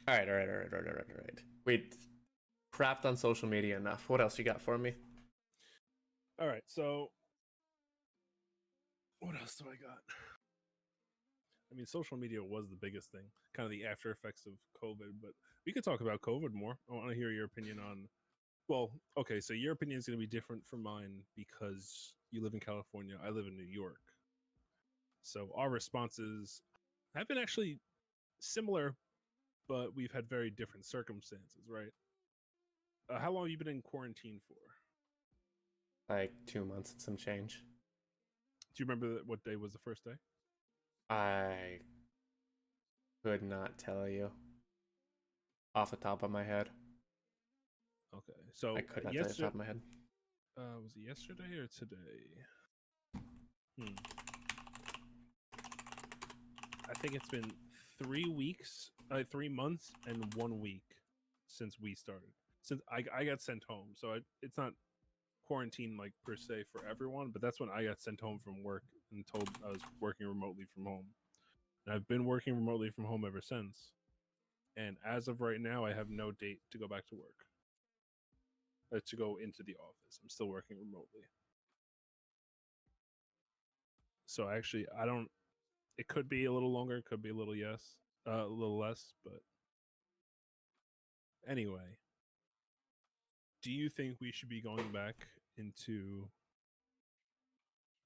All right. Wait, crapped on social media enough. What else you got for me? All right, so what else do I got? I mean, social media was the biggest thing, kind of the after effects of COVID, but we could talk about COVID more. I want to hear your opinion on. Well, okay, so your opinion is going to be different from mine because you live in California. I live in New York. So our responses have been actually similar, but we've had very different circumstances, right? How long have you been in quarantine for? Like 2 months and some change. Do you remember what day was the first day? I could not tell you off the top of my head. Okay, so I could not tell you off the top of my head. Was it yesterday or today? I think it's been 3 weeks, 3 months and 1 week since we started. Since I got sent home, so it's not quarantine like per se for everyone, but that's when I got sent home from work and told I was working remotely from home. And I've been working remotely from home ever since. And as of right now, I have no date to go back to work. To go into the office. I'm still working remotely. So actually, I don't. It could be a little longer. It could be a little a little less. But anyway, do you think we should be going back into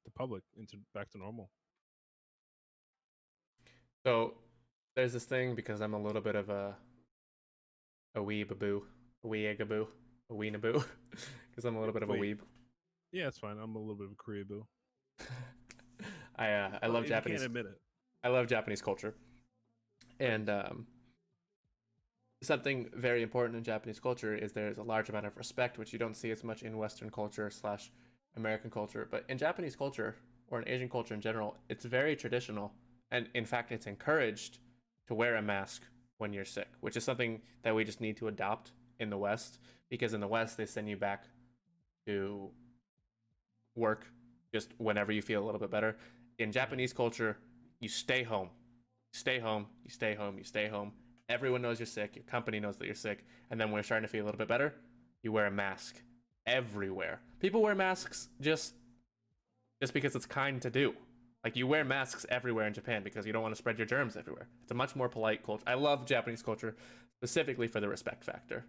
the public, into back to normal? So there's this thing because I'm a little bit of a weebaboo, a weeagaboo, a weenaboo, because I'm a little bit of a weeb. Yeah, it's fine. I'm a little bit of a Koreaboo. I love Japanese. You can't admit it. I love Japanese culture. And something very important in Japanese culture is there's a large amount of respect, which you don't see as much in Western culture slash American culture. But in Japanese culture, or in Asian culture in general, it's very traditional. And in fact, it's encouraged to wear a mask when you're sick, which is something that we just need to adopt in the West, because in the West, they send you back to work just whenever you feel a little bit better. In Japanese culture, you stay home. Stay home, you stay home, you stay home. Everyone knows you're sick, your company knows that you're sick, and then when you're starting to feel a little bit better, you wear a mask everywhere. People wear masks just because it's kind to do. Like, you wear masks everywhere in Japan because you don't want to spread your germs everywhere. It's a much more polite culture. I love Japanese culture specifically for the respect factor.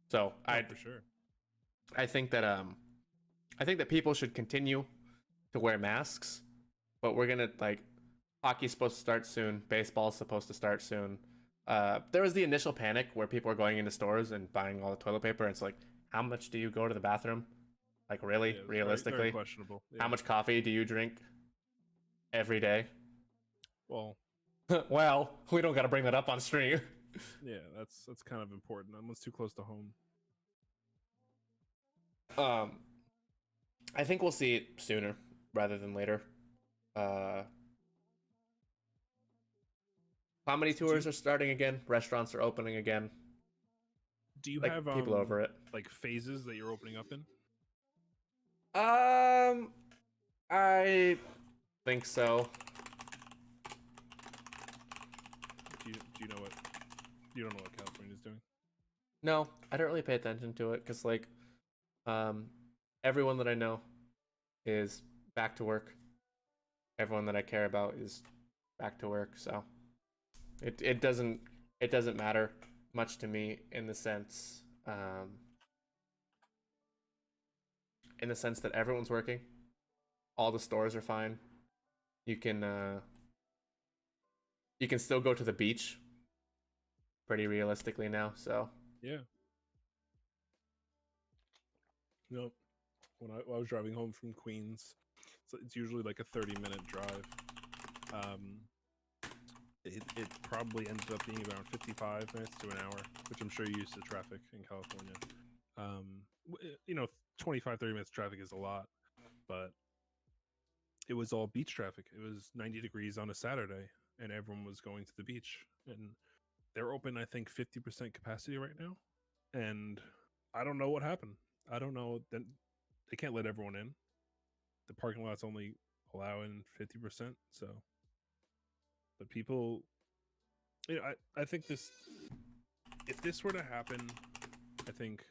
So for sure. I think that people should continue to wear masks, but we're gonna, like, hockey's supposed to start soon, baseball's supposed to start soon. There was the initial panic where people are going into stores and buying all the toilet paper, and it's like, how much do you go to the bathroom? Like, really, Yeah, realistically, very questionable. Yeah. How much coffee do you drink every day? Well, well, we don't got to bring that up on stream. Yeah, that's kind of important. That one's too close to home. I think we'll see it sooner rather than later. Comedy tours are starting again. Restaurants are opening again. Do you like, have people over it? Like phases that you're opening up in? I think so. Do you know what? You don't know what California's doing? No, I don't really pay attention to it because, like, everyone that I know is back to work. Everyone that I care about is back to work, so it doesn't matter much to me in the sense that everyone's working. All the stores are fine. You can still go to the beach pretty realistically now, so yeah. No, when I was driving home from Queens, so it's usually like a 30-minute drive. It probably ended up being around 55 minutes to an hour, which I'm sure you're used to traffic in California. 25, 30 minutes traffic is a lot, but it was all beach traffic. It was 90 degrees on a Saturday, and everyone was going to the beach. And they're open, I think, 50% capacity right now. And I don't know what happened. I don't know. Then they can't let everyone in. The parking lot's only allowing 50%. So, but people, I think if this were to happen, I think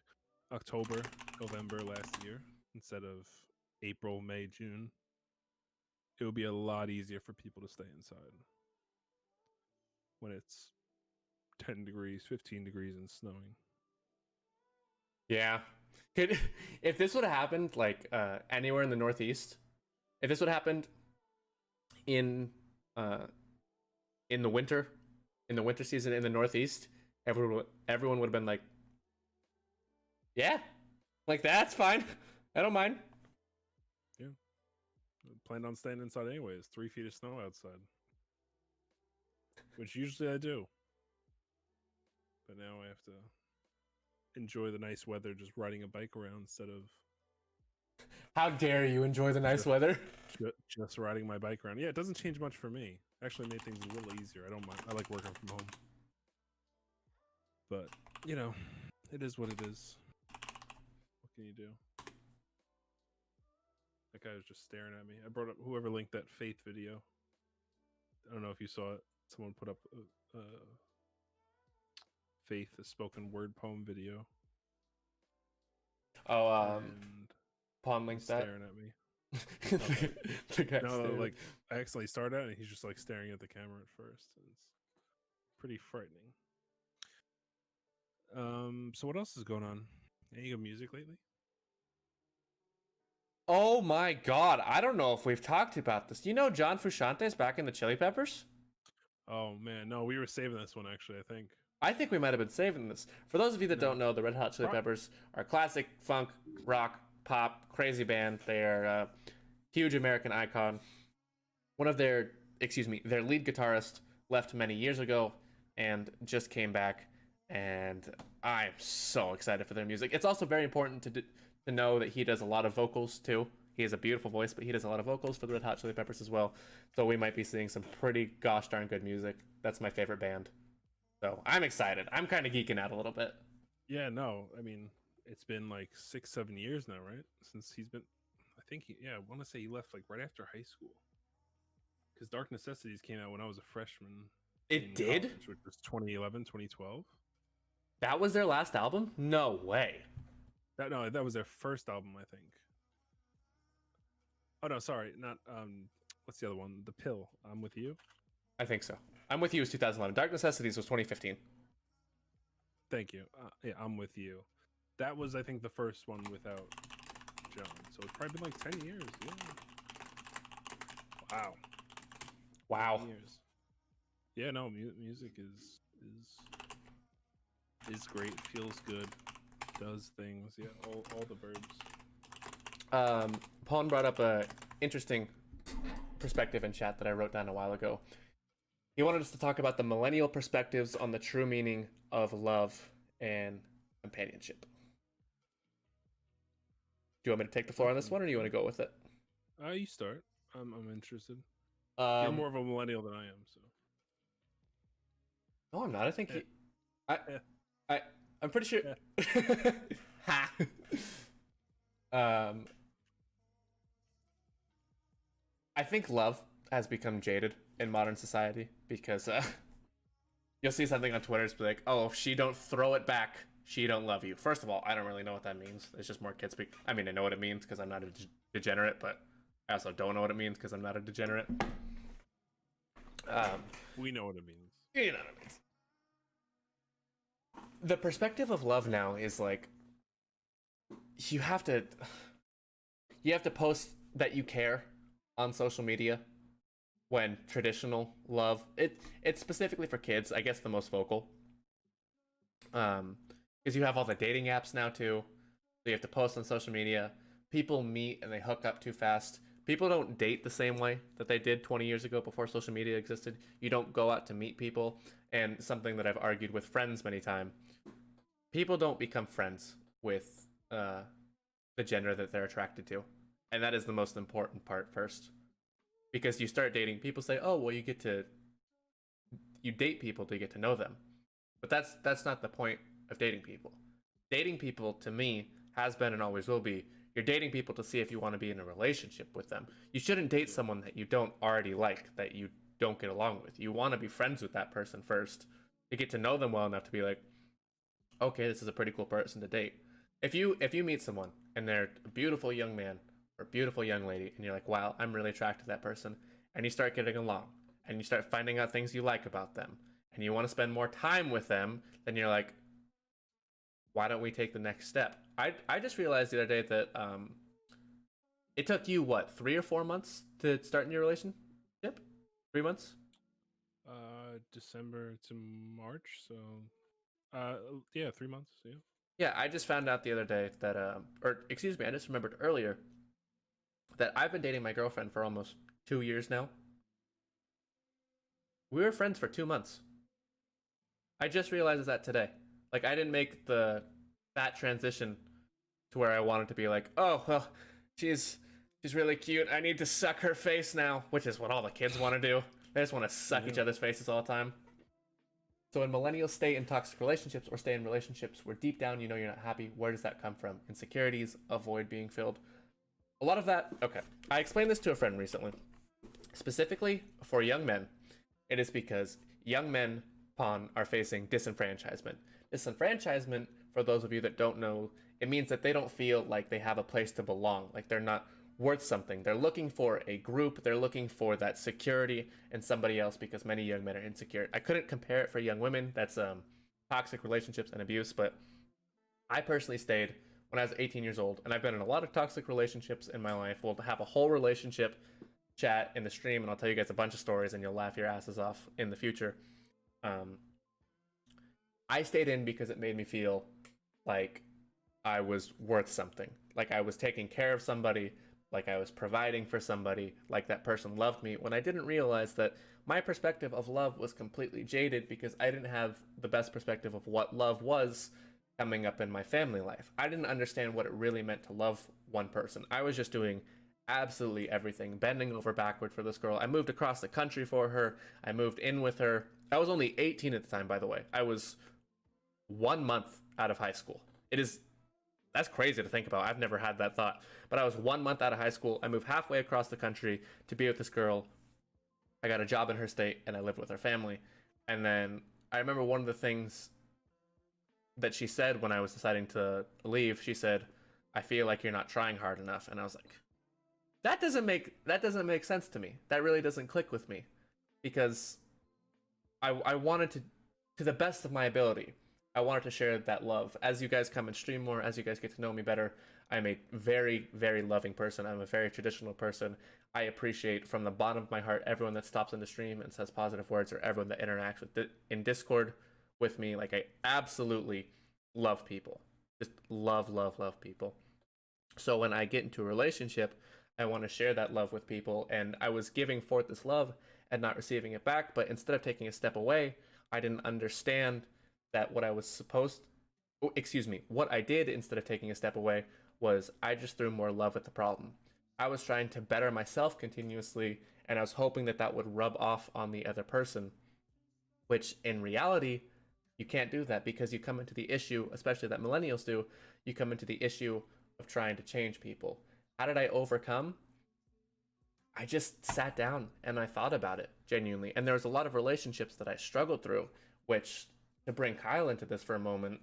October, November last year instead of April, May, June, it would be a lot easier for people to stay inside when it's 10 degrees, 15 degrees and snowing. yeah. If this would have happened, like, anywhere in the Northeast, if this would have happened in the winter season in the Northeast, everyone would have been like, yeah, like, that's fine. I don't mind. Yeah. I planned on staying inside anyways. 3 feet of snow outside. Which usually I do. But now I have to enjoy the nice weather just riding a bike around instead of... How dare you enjoy the nice weather? Just riding my bike around. Yeah, it doesn't change much for me. Actually made things a little easier. I don't mind. I like working from home. But, it is what it is. What can you do? That guy was just staring at me. I brought up whoever linked that Faith video. I don't know if you saw it. Someone put up Faith, a spoken word poem video. Oh, Pawn linked that. Staring at me. The guy like, I accidentally started it and he's just like staring at the camera at first. It's pretty frightening. So what else is going on? Any good music lately? Oh my god, I don't know if we've talked about this. You know John Frusciante's back in the Chili Peppers? Oh man, no, we were saving this one actually, I think we might have been saving this. For those of you that don't know, the Red Hot Chili Peppers are a classic funk, rock, pop, crazy band. They are a huge American icon. One of their their lead guitarist left many years ago and just came back, and I'm so excited for their music. It's also very important to know that he does a lot of vocals too. He has a beautiful voice, but he does a lot of vocals for the Red Hot Chili Peppers as well. So we might be seeing some pretty gosh darn good music. That's my favorite band. So I'm excited. I'm kind of geeking out a little bit. Yeah, no, I mean, it's been like 6, 7 years now, right? Since he's been, I think, I want to say he left like right after high school. Because Dark Necessities came out when I was a freshman. It did? College, which was 2011, 2012. That was their last album? No way. That was their first album, I think. Oh no, sorry, not what's the other one? The Pill. I'm With You. I think so. I'm With You was 2011. Dark Necessities was 2015. Thank you. Yeah, I'm With You. That was, I think, the first one without John. So it's probably been like 10 years. Yeah. Wow. 10 years. Yeah, no, music is great. Feels good. Does things. Yeah, all the verbs. Pawn brought up a interesting perspective in chat that I wrote down a while ago. He wanted us to talk about the millennial perspectives on the true meaning of love and companionship. Do you want me to take the floor on this one, or do you want to go with it? You start. I'm interested. You're more of a millennial than I am, so. No, I'm not. I think I'm pretty sure. Ha. I think love has become jaded in modern society because you'll see something on Twitter, it's like, oh, if she don't throw it back, she don't love you. First of all, I don't really know what that means. It's just more kids speak. I mean, I know what it means because I'm not a degenerate, but I also don't know what it means because I'm not a degenerate. We know what it means. You know what it means. The perspective of love now is like you have to post that you care on social media, when traditional love, it's specifically for kids, I guess the most vocal, because you have all the dating apps now too, so you have to post on social media. People meet and they hook up too fast. People don't date the same way that they did 20 years ago before social media existed. You don't go out to meet people, and something that I've argued with friends many times, people don't become friends with the gender that they're attracted to, and that is the most important part first. Because you start dating, people say, oh, well, you date people to get to know them. But that's not the point of dating people. Dating people, to me, has been and always will be, you're dating people to see if you want to be in a relationship with them. You shouldn't date someone that you don't already like, that you don't get along with. You want to be friends with that person first, to get to know them well enough to be like, okay, this is a pretty cool person to date. If you meet someone and they're a beautiful young man or beautiful young lady, and you're like, wow, I'm really attracted to that person, and you start getting along, and you start finding out things you like about them, and you want to spend more time with them, then you're like, why don't we take the next step? I just realized the other day that it took you, what, 3 or 4 months to start in your relationship? 3 months? December to March, so yeah, 3 months, yeah. Yeah, I just found out the other day that, I just remembered earlier that I've been dating my girlfriend for almost 2 years now. We were friends for 2 months. I just realized that today. Like, I didn't make that transition to where I wanted to be like, oh, well, she's really cute. I need to suck her face now, which is what all the kids want to do. They just want to suck each other's faces all the time. So when millennials stay in toxic relationships or stay in relationships where deep down you know you're not happy, where does that come from? Insecurities, a void being filled. A lot of that, okay. I explained this to a friend recently. Specifically for young men, it is because young men, are facing disenfranchisement. Disenfranchisement, for those of you that don't know, it means that they don't feel like they have a place to belong, like they're not worth something. They're looking for a group, they're looking for that security in somebody else, because many young men are insecure. I couldn't compare it for young women, that's toxic relationships and abuse, but I personally stayed when I was 18 years old, and I've been in a lot of toxic relationships in my life. We'll have a whole relationship chat in the stream, and I'll tell you guys a bunch of stories, and you'll laugh your asses off in the future. I stayed in because it made me feel like I was worth something, like I was taking care of somebody like I was providing for somebody, like that person loved me, when I didn't realize that my perspective of love was completely jaded because I didn't have the best perspective of what love was coming up in my family life. I didn't understand what it really meant to love one person. I was just doing absolutely everything, bending over backward for this girl. I moved across the country for her. I moved in with her. I was only 18 at the time, by the way. I was 1 month out of high school. It is That's crazy to think about. I've never had that thought. But I was 1 month out of high school. I moved halfway across the country to be with this girl. I got a job in her state and I lived with her family. And then I remember one of the things that she said when I was deciding to leave, she said, "I feel like you're not trying hard enough." And I was like, that doesn't make sense to me. That really doesn't click with me. Because I wanted to the best of my ability, I wanted to share that love. As you guys come and stream more, as you guys get to know me better, I'm a very, very loving person. I'm a very traditional person. I appreciate from the bottom of my heart everyone that stops in the stream and says positive words, or everyone that interacts in Discord with me. Like, I absolutely love people. Just love, love, love people. So when I get into a relationship, I want to share that love with people. And I was giving forth this love and not receiving it back. But instead of taking a step away, I didn't understand that what I did instead of taking a step away was I just threw more love at the problem. I was trying to better myself continuously, and I was hoping that that would rub off on the other person, which in reality, you can't do that, because you come into the issue, especially that millennials do, you come into the issue of trying to change people. How did I overcome? I just sat down and I thought about it genuinely. And there was a lot of relationships that I struggled through, which, to bring Kyle into this for a moment,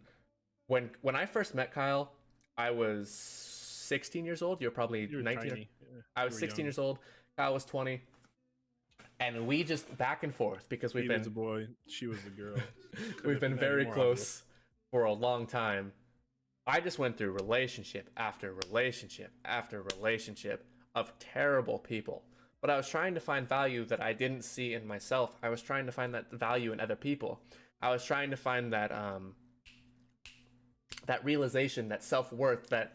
when I first met Kyle, I was 16 years old. You're probably You were 19. tiny. Yeah, I you was were 16 young. years old. Kyle was 20. And we just back and forth because He was a boy. She was the girl. we've Couldn't been have been any very more close for a long time. I just went through relationship after relationship after relationship of terrible people. But I was trying to find value that I didn't see in myself. I was trying to find that value in other people. I was trying to find that realization, that self-worth, that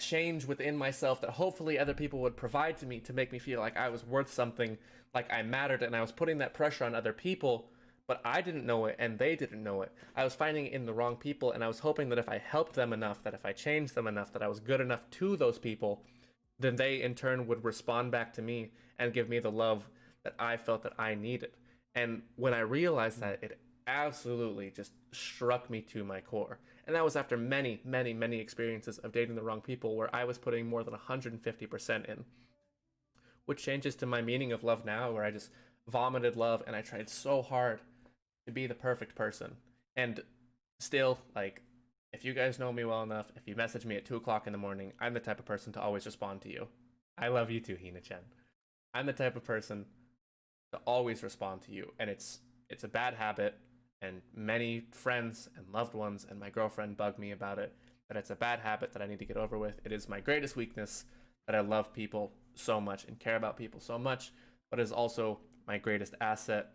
change within myself that hopefully other people would provide to me to make me feel like I was worth something, like I mattered. And I was putting that pressure on other people, but I didn't know it and they didn't know it. I was finding it in the wrong people, and I was hoping that if I helped them enough, that if I changed them enough, that I was good enough to those people, then they in turn would respond back to me and give me the love that I felt that I needed. And when I realized that, it absolutely just struck me to my core. And that was after many, many, many experiences of dating the wrong people, where I was putting more than 150% in, which changes to my meaning of love now, where I just vomited love and I tried so hard to be the perfect person. And still, like, if you guys know me well enough, if you message me at 2 o'clock in the morning, I'm the type of person to always respond to you. I love you too, Hina-chan. I'm the type of person to always respond to you, and it's a bad habit, and many friends and loved ones and my girlfriend bug me about it, that it's a bad habit that I need to get over with. It is my greatest weakness, that I love people so much and care about people so much, but it is also my greatest asset,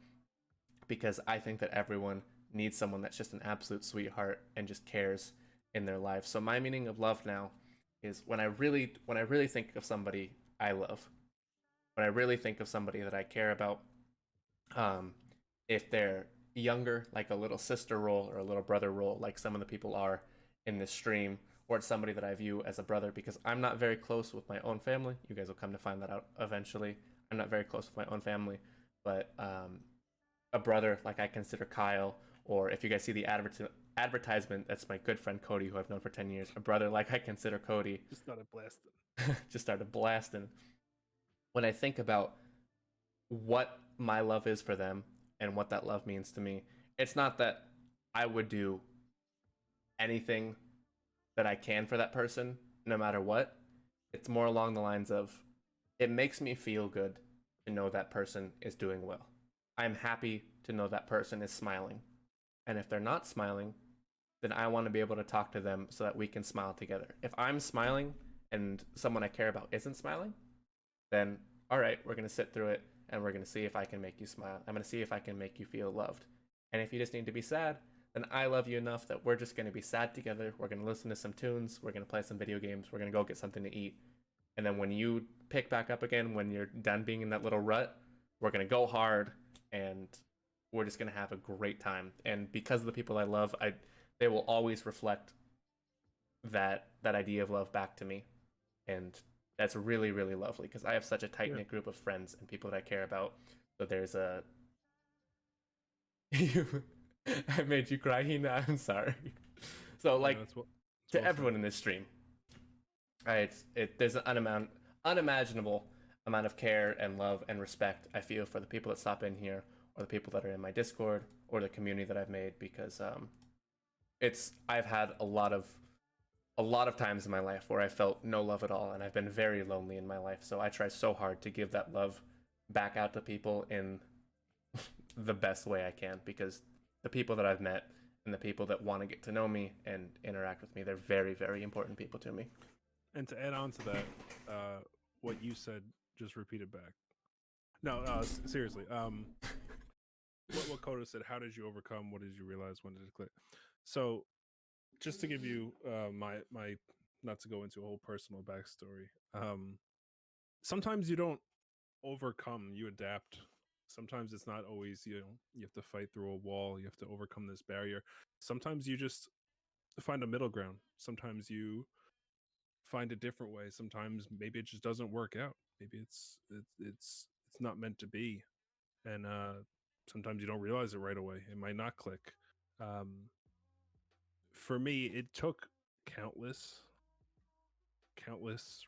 because I think that everyone needs someone that's just an absolute sweetheart and just cares in their life. So my meaning of love now is when I really think of somebody I love, when I really think of somebody that I care about, um, if they're younger, like a little sister role or a little brother role, like some of the people are in this stream, or it's somebody that I view as a brother, because I'm not very close with my own family. You guys will come to find that out eventually. I'm not very close with my own family, but a brother, like I consider Kyle, or if you guys see the advertisement, that's my good friend Cody, who I've known for 10 years. A brother, like I consider Cody. Just started blasting. Just started blasting. When I think about what my love is for them and what that love means to me, it's not that I would do anything that I can for that person, no matter what. It's more along the lines of, it makes me feel good to know that person is doing well. I'm happy to know that person is smiling. And if they're not smiling, then I want to be able to talk to them so that we can smile together. If I'm smiling and someone I care about isn't smiling, then all right, we're going to sit through it and we're going to see if I can make you smile. I'm going to see if I can make you feel loved. And if you just need to be sad, then I love you enough that we're just going to be sad together. We're going to listen to some tunes. We're going to play some video games. We're going to go get something to eat. And then when you pick back up again, when you're done being in that little rut, we're going to go hard and we're just going to have a great time. And because of the people I love, they will always reflect that idea of love back to me. And that's really, really lovely because I have such a tight knit group of friends and people that I care about. So there's a. I made you cry, Hina. I'm sorry. So, like, to everyone in this stream, there's an unimaginable amount of care and love and respect I feel for the people that stop in here, or the people that are in my Discord, or the community that I've made, because I've had a lot of times in my life where I felt no love at all, and I've been very lonely in my life. So I try so hard to give that love back out to people in the best way I can, because the people that I've met and the people that want to get to know me and interact with me, they're very, very important people to me. And to add on to that, what you said, just repeat it back. No, seriously. What Koda said, how did you overcome? What did you realize? When did it click? So, just to give you my not to go into a whole personal backstory. Sometimes you don't overcome, you adapt. Sometimes it's not always, you have to fight through a wall, you have to overcome this barrier. Sometimes you just find a middle ground. Sometimes you find a different way. Sometimes maybe it just doesn't work out. Maybe it's not meant to be. And sometimes you don't realize it right away. It might not click. For me, it took countless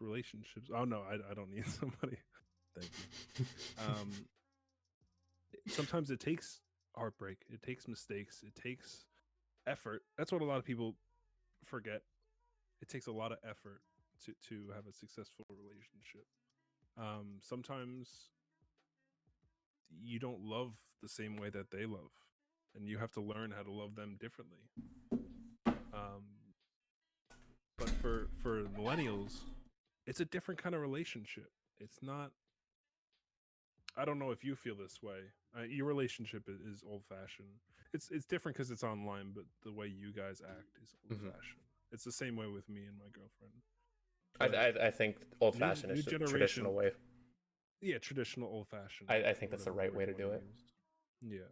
relationships. Oh no, I don't need somebody. Thank you. Sometimes it takes heartbreak, it takes mistakes, it takes effort. That's what a lot of people forget. It takes a lot of effort to have a successful relationship. Sometimes you don't love the same way that they love, and you have to learn how to love them differently. But for millennials, it's a different kind of relationship. It's not. I don't know if you feel this way. Your relationship is old fashioned. It's different because it's online, but the way you guys act is old fashioned. It's the same way with me and my girlfriend. I think old fashioned is the traditional way. Yeah, traditional old fashioned. I think that's the right way to do it. Yeah.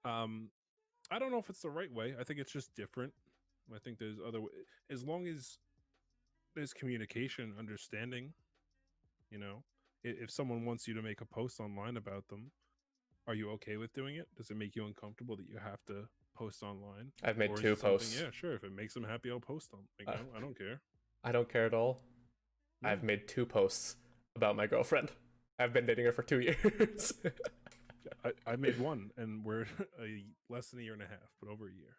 I don't know if it's the right way. I think it's just different. I think there's other ways. As long as there's communication, understanding, if someone wants you to make a post online about them, are you okay with doing it? Does it make you uncomfortable that you have to post online? I've made 2 posts. Yeah, sure. If it makes them happy, I'll post them. I don't care. I don't care at all. Yeah. I've made 2 posts about my girlfriend. I've been dating her for 2 years. I made 1, and we're less than a year and a half, but over a year.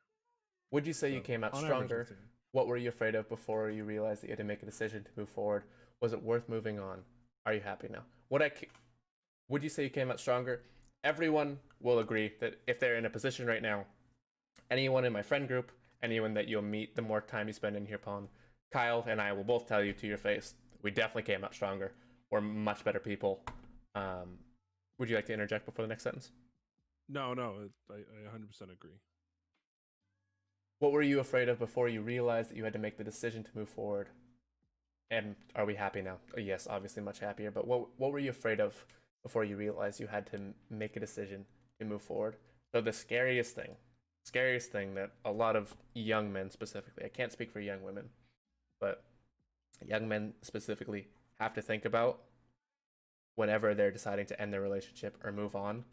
Would you say you came out stronger? What were you afraid of before you realized that you had to make a decision to move forward? Was it worth moving on? Are you happy now? Would you say you came out stronger? Everyone will agree that if they're in a position right now, anyone in my friend group, anyone that you'll meet the more time you spend in here, Pawn, Kyle and I will both tell you to your face, we definitely came out stronger. We're much better people. Would you like to interject before the next sentence? No, I 100% agree. What were you afraid of before you realized that you had to make the decision to move forward? And are we happy now? Yes, obviously much happier. But what were you afraid of before you realized you had to make a decision to move forward? So the scariest thing that a lot of young men specifically, I can't speak for young women, but young men specifically have to think about whenever they're deciding to end their relationship or move on,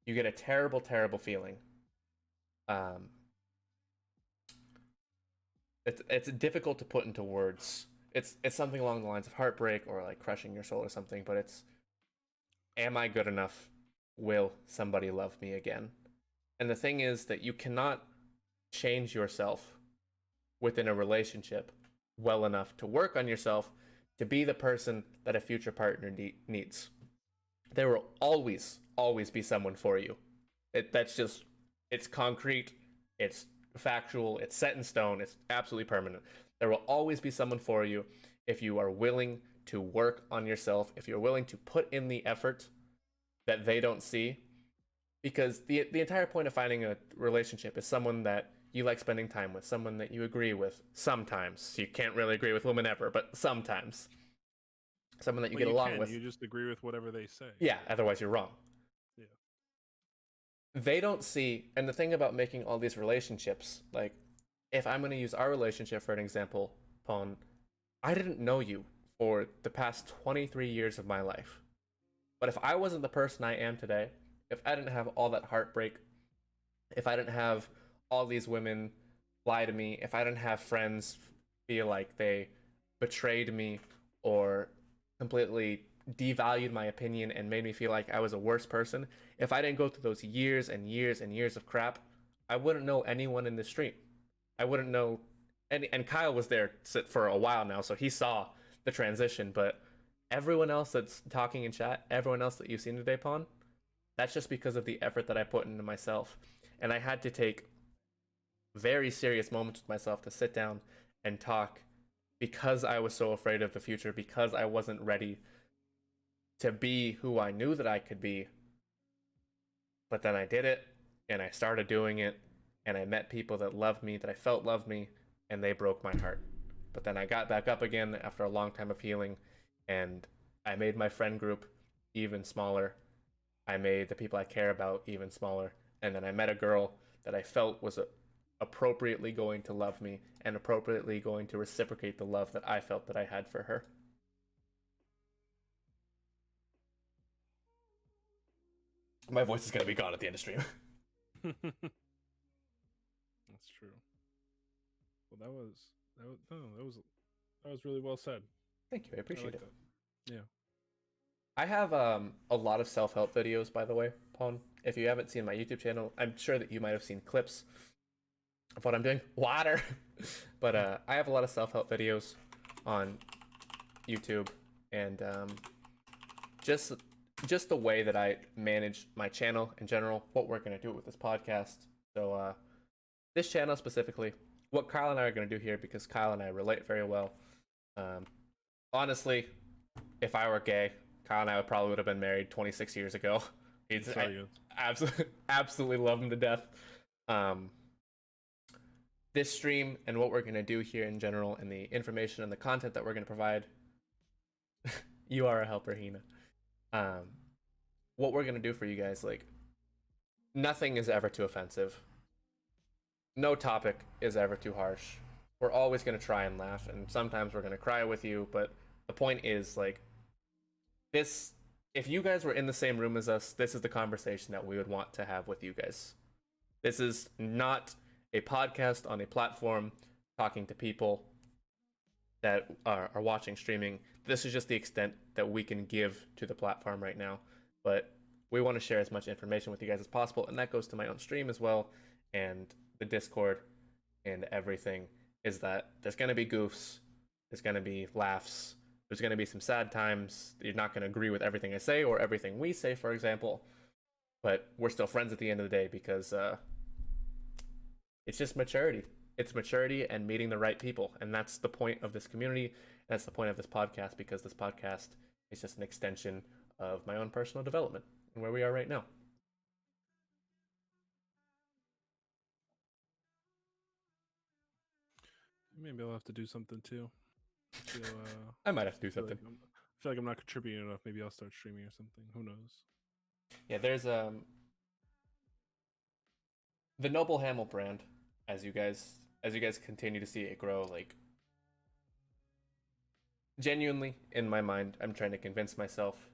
you get a terrible, terrible feeling. It's difficult to put into words. It's something along the lines of heartbreak or like crushing your soul or something, but it's, am I good enough? Will somebody love me again? And the thing is that you cannot change yourself within a relationship well enough to work on yourself to be the person that a future partner needs. There will always be someone for you. It's concrete, it's factual, it's set in stone, it's absolutely permanent. There will always be someone for you if you are willing to work on yourself, if you're willing to put in the effort that they don't see. Because the entire point of finding a relationship is someone that you like spending time with, someone that you agree with sometimes. You can't really agree with women ever, but sometimes. someone that you Well, get along with. You just agree with whatever they say. Yeah, otherwise you're wrong. Yeah. They don't see, and the thing about making all these relationships, like, if I'm going to use our relationship for an example, Pawn, I didn't know you for the past 23 years of my life. But if I wasn't the person I am today, if I didn't have all that heartbreak, if I didn't have all these women lie to me, if I didn't have friends feel like they betrayed me or completely devalued my opinion and made me feel like I was a worse person, if I didn't go through those years and years and years of crap, I wouldn't know anyone in the stream. I wouldn't know, and Kyle was there for a while now, so he saw the transition. But everyone else that's talking in chat, everyone else that you've seen today, Pawn, that's just because of the effort that I put into myself. And I had to take very serious moments with myself to sit down and talk because I was so afraid of the future, because I wasn't ready to be who I knew that I could be. But then I did it, and I started doing it, and I met people that loved me, that I felt loved me, and they broke my heart. But then I got back up again after a long time of healing, and I made my friend group even smaller. I made the people I care about even smaller. And then I met a girl that I felt was appropriately going to love me and appropriately going to reciprocate the love that I felt that I had for her. My voice is going to be gone at the end of stream. That's true. Well, that was really well said. Thank you. I appreciate it. That. Yeah. I have a lot of self-help videos, by the way, Pawn. If you haven't seen my YouTube channel, I'm sure that you might have seen clips of what I'm doing. Water! But I have a lot of self-help videos on YouTube, and just the way that I manage my channel in general, what we're going to do with this podcast. So this channel specifically, what Kyle and I are going to do here, because Kyle and I relate very well. Honestly, if I were gay, Kyle and I would have been married 26 years ago. Absolutely love him to death. This stream and what we're going to do here in general, and the information and the content that we're going to provide. You are a helper, Hina. What we're going to do for you guys, like, nothing is ever too offensive. No topic is ever too harsh. We're always going to try and laugh, and sometimes we're going to cry with you, but the point is, like, this, if you guys were in the same room as us, this is the conversation that we would want to have with you guys. This is not a podcast on a platform talking to people that are watching streaming. This is just the extent that we can give to the platform right now. But we want to share as much information with you guys as possible, and that goes to my own stream as well, and the Discord and everything. Is that there's going to be goofs, there's going to be laughs, there's going to be some sad times. You're not going to agree with everything I say or everything we say, for example, but we're still friends at the end of the day, because it's just maturity. It's maturity and meeting the right people, and that's the point of this community, and that's the point of this podcast, because this podcast is just an extension of my own personal development and where we are right now. Maybe I'll have to do something too. I might have to do something. I feel like I'm not contributing enough. Maybe I'll start streaming or something. Who knows? Yeah, there's the noblehamil brand. As you guys continue to see it grow, like, genuinely in my mind, I'm trying to convince myself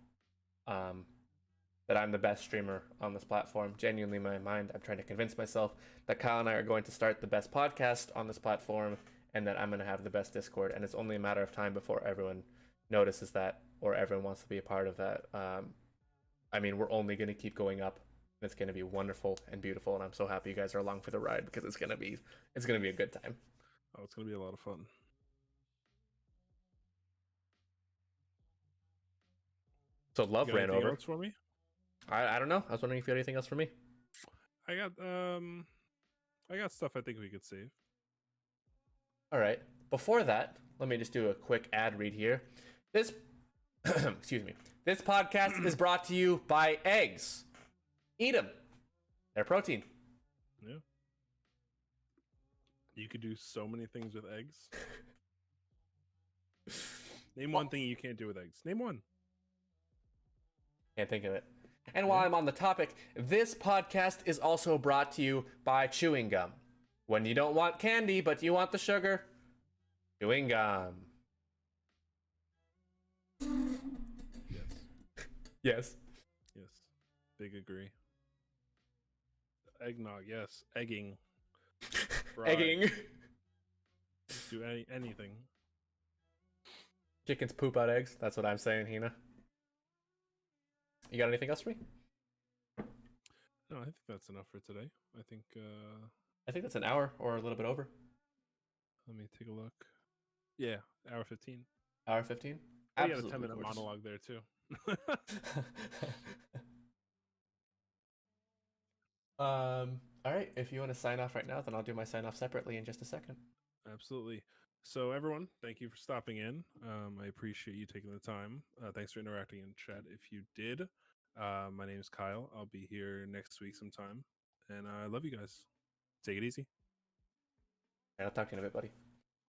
that I'm the best streamer on this platform. Genuinely in my mind, I'm trying to convince myself that Kyle and I are going to start the best podcast on this platform, and that I'm going to have the best Discord, and it's only a matter of time before everyone notices that, or everyone wants to be a part of that. I mean, we're only going to keep going up. It's going to be wonderful and beautiful, and I'm so happy you guys are along for the ride, because it's going to be a good time. Oh, it's going to be a lot of fun. So Love ran over. Else for me? I don't know. I was wondering if you had anything else for me. I got stuff I think we could save. All right. Before that, let me just do a quick ad read here. This excuse me. This podcast is brought to you by eggs. Eat them. They're protein. Yeah. You could do so many things with eggs. Name one thing you can't do with eggs. Name one. Can't think of it. And while I'm on the topic, this podcast is also brought to you by chewing gum. When you don't want candy, but you want the sugar, chewing gum. Yes. Yes. Yes. Big agree. Eggnog, yes. Egging. Fried. Egging. Do anything. Chickens poop out eggs. That's what I'm saying, Hina. You got anything else for me? No, I think that's enough for today. I think that's an hour or a little bit over. let me take a look. Yeah, hour 15. Hour 15? I had a 10-minute monologue there too. All right. If you want to sign off right now, then I'll do my sign off separately in just a second. Absolutely. So everyone, thank you for stopping in. I appreciate you taking the time. Thanks for interacting in chat. If you did, my name is Kyle. I'll be here next week sometime, and I love you guys. Take it easy. All right, I'll talk to you in a bit, buddy.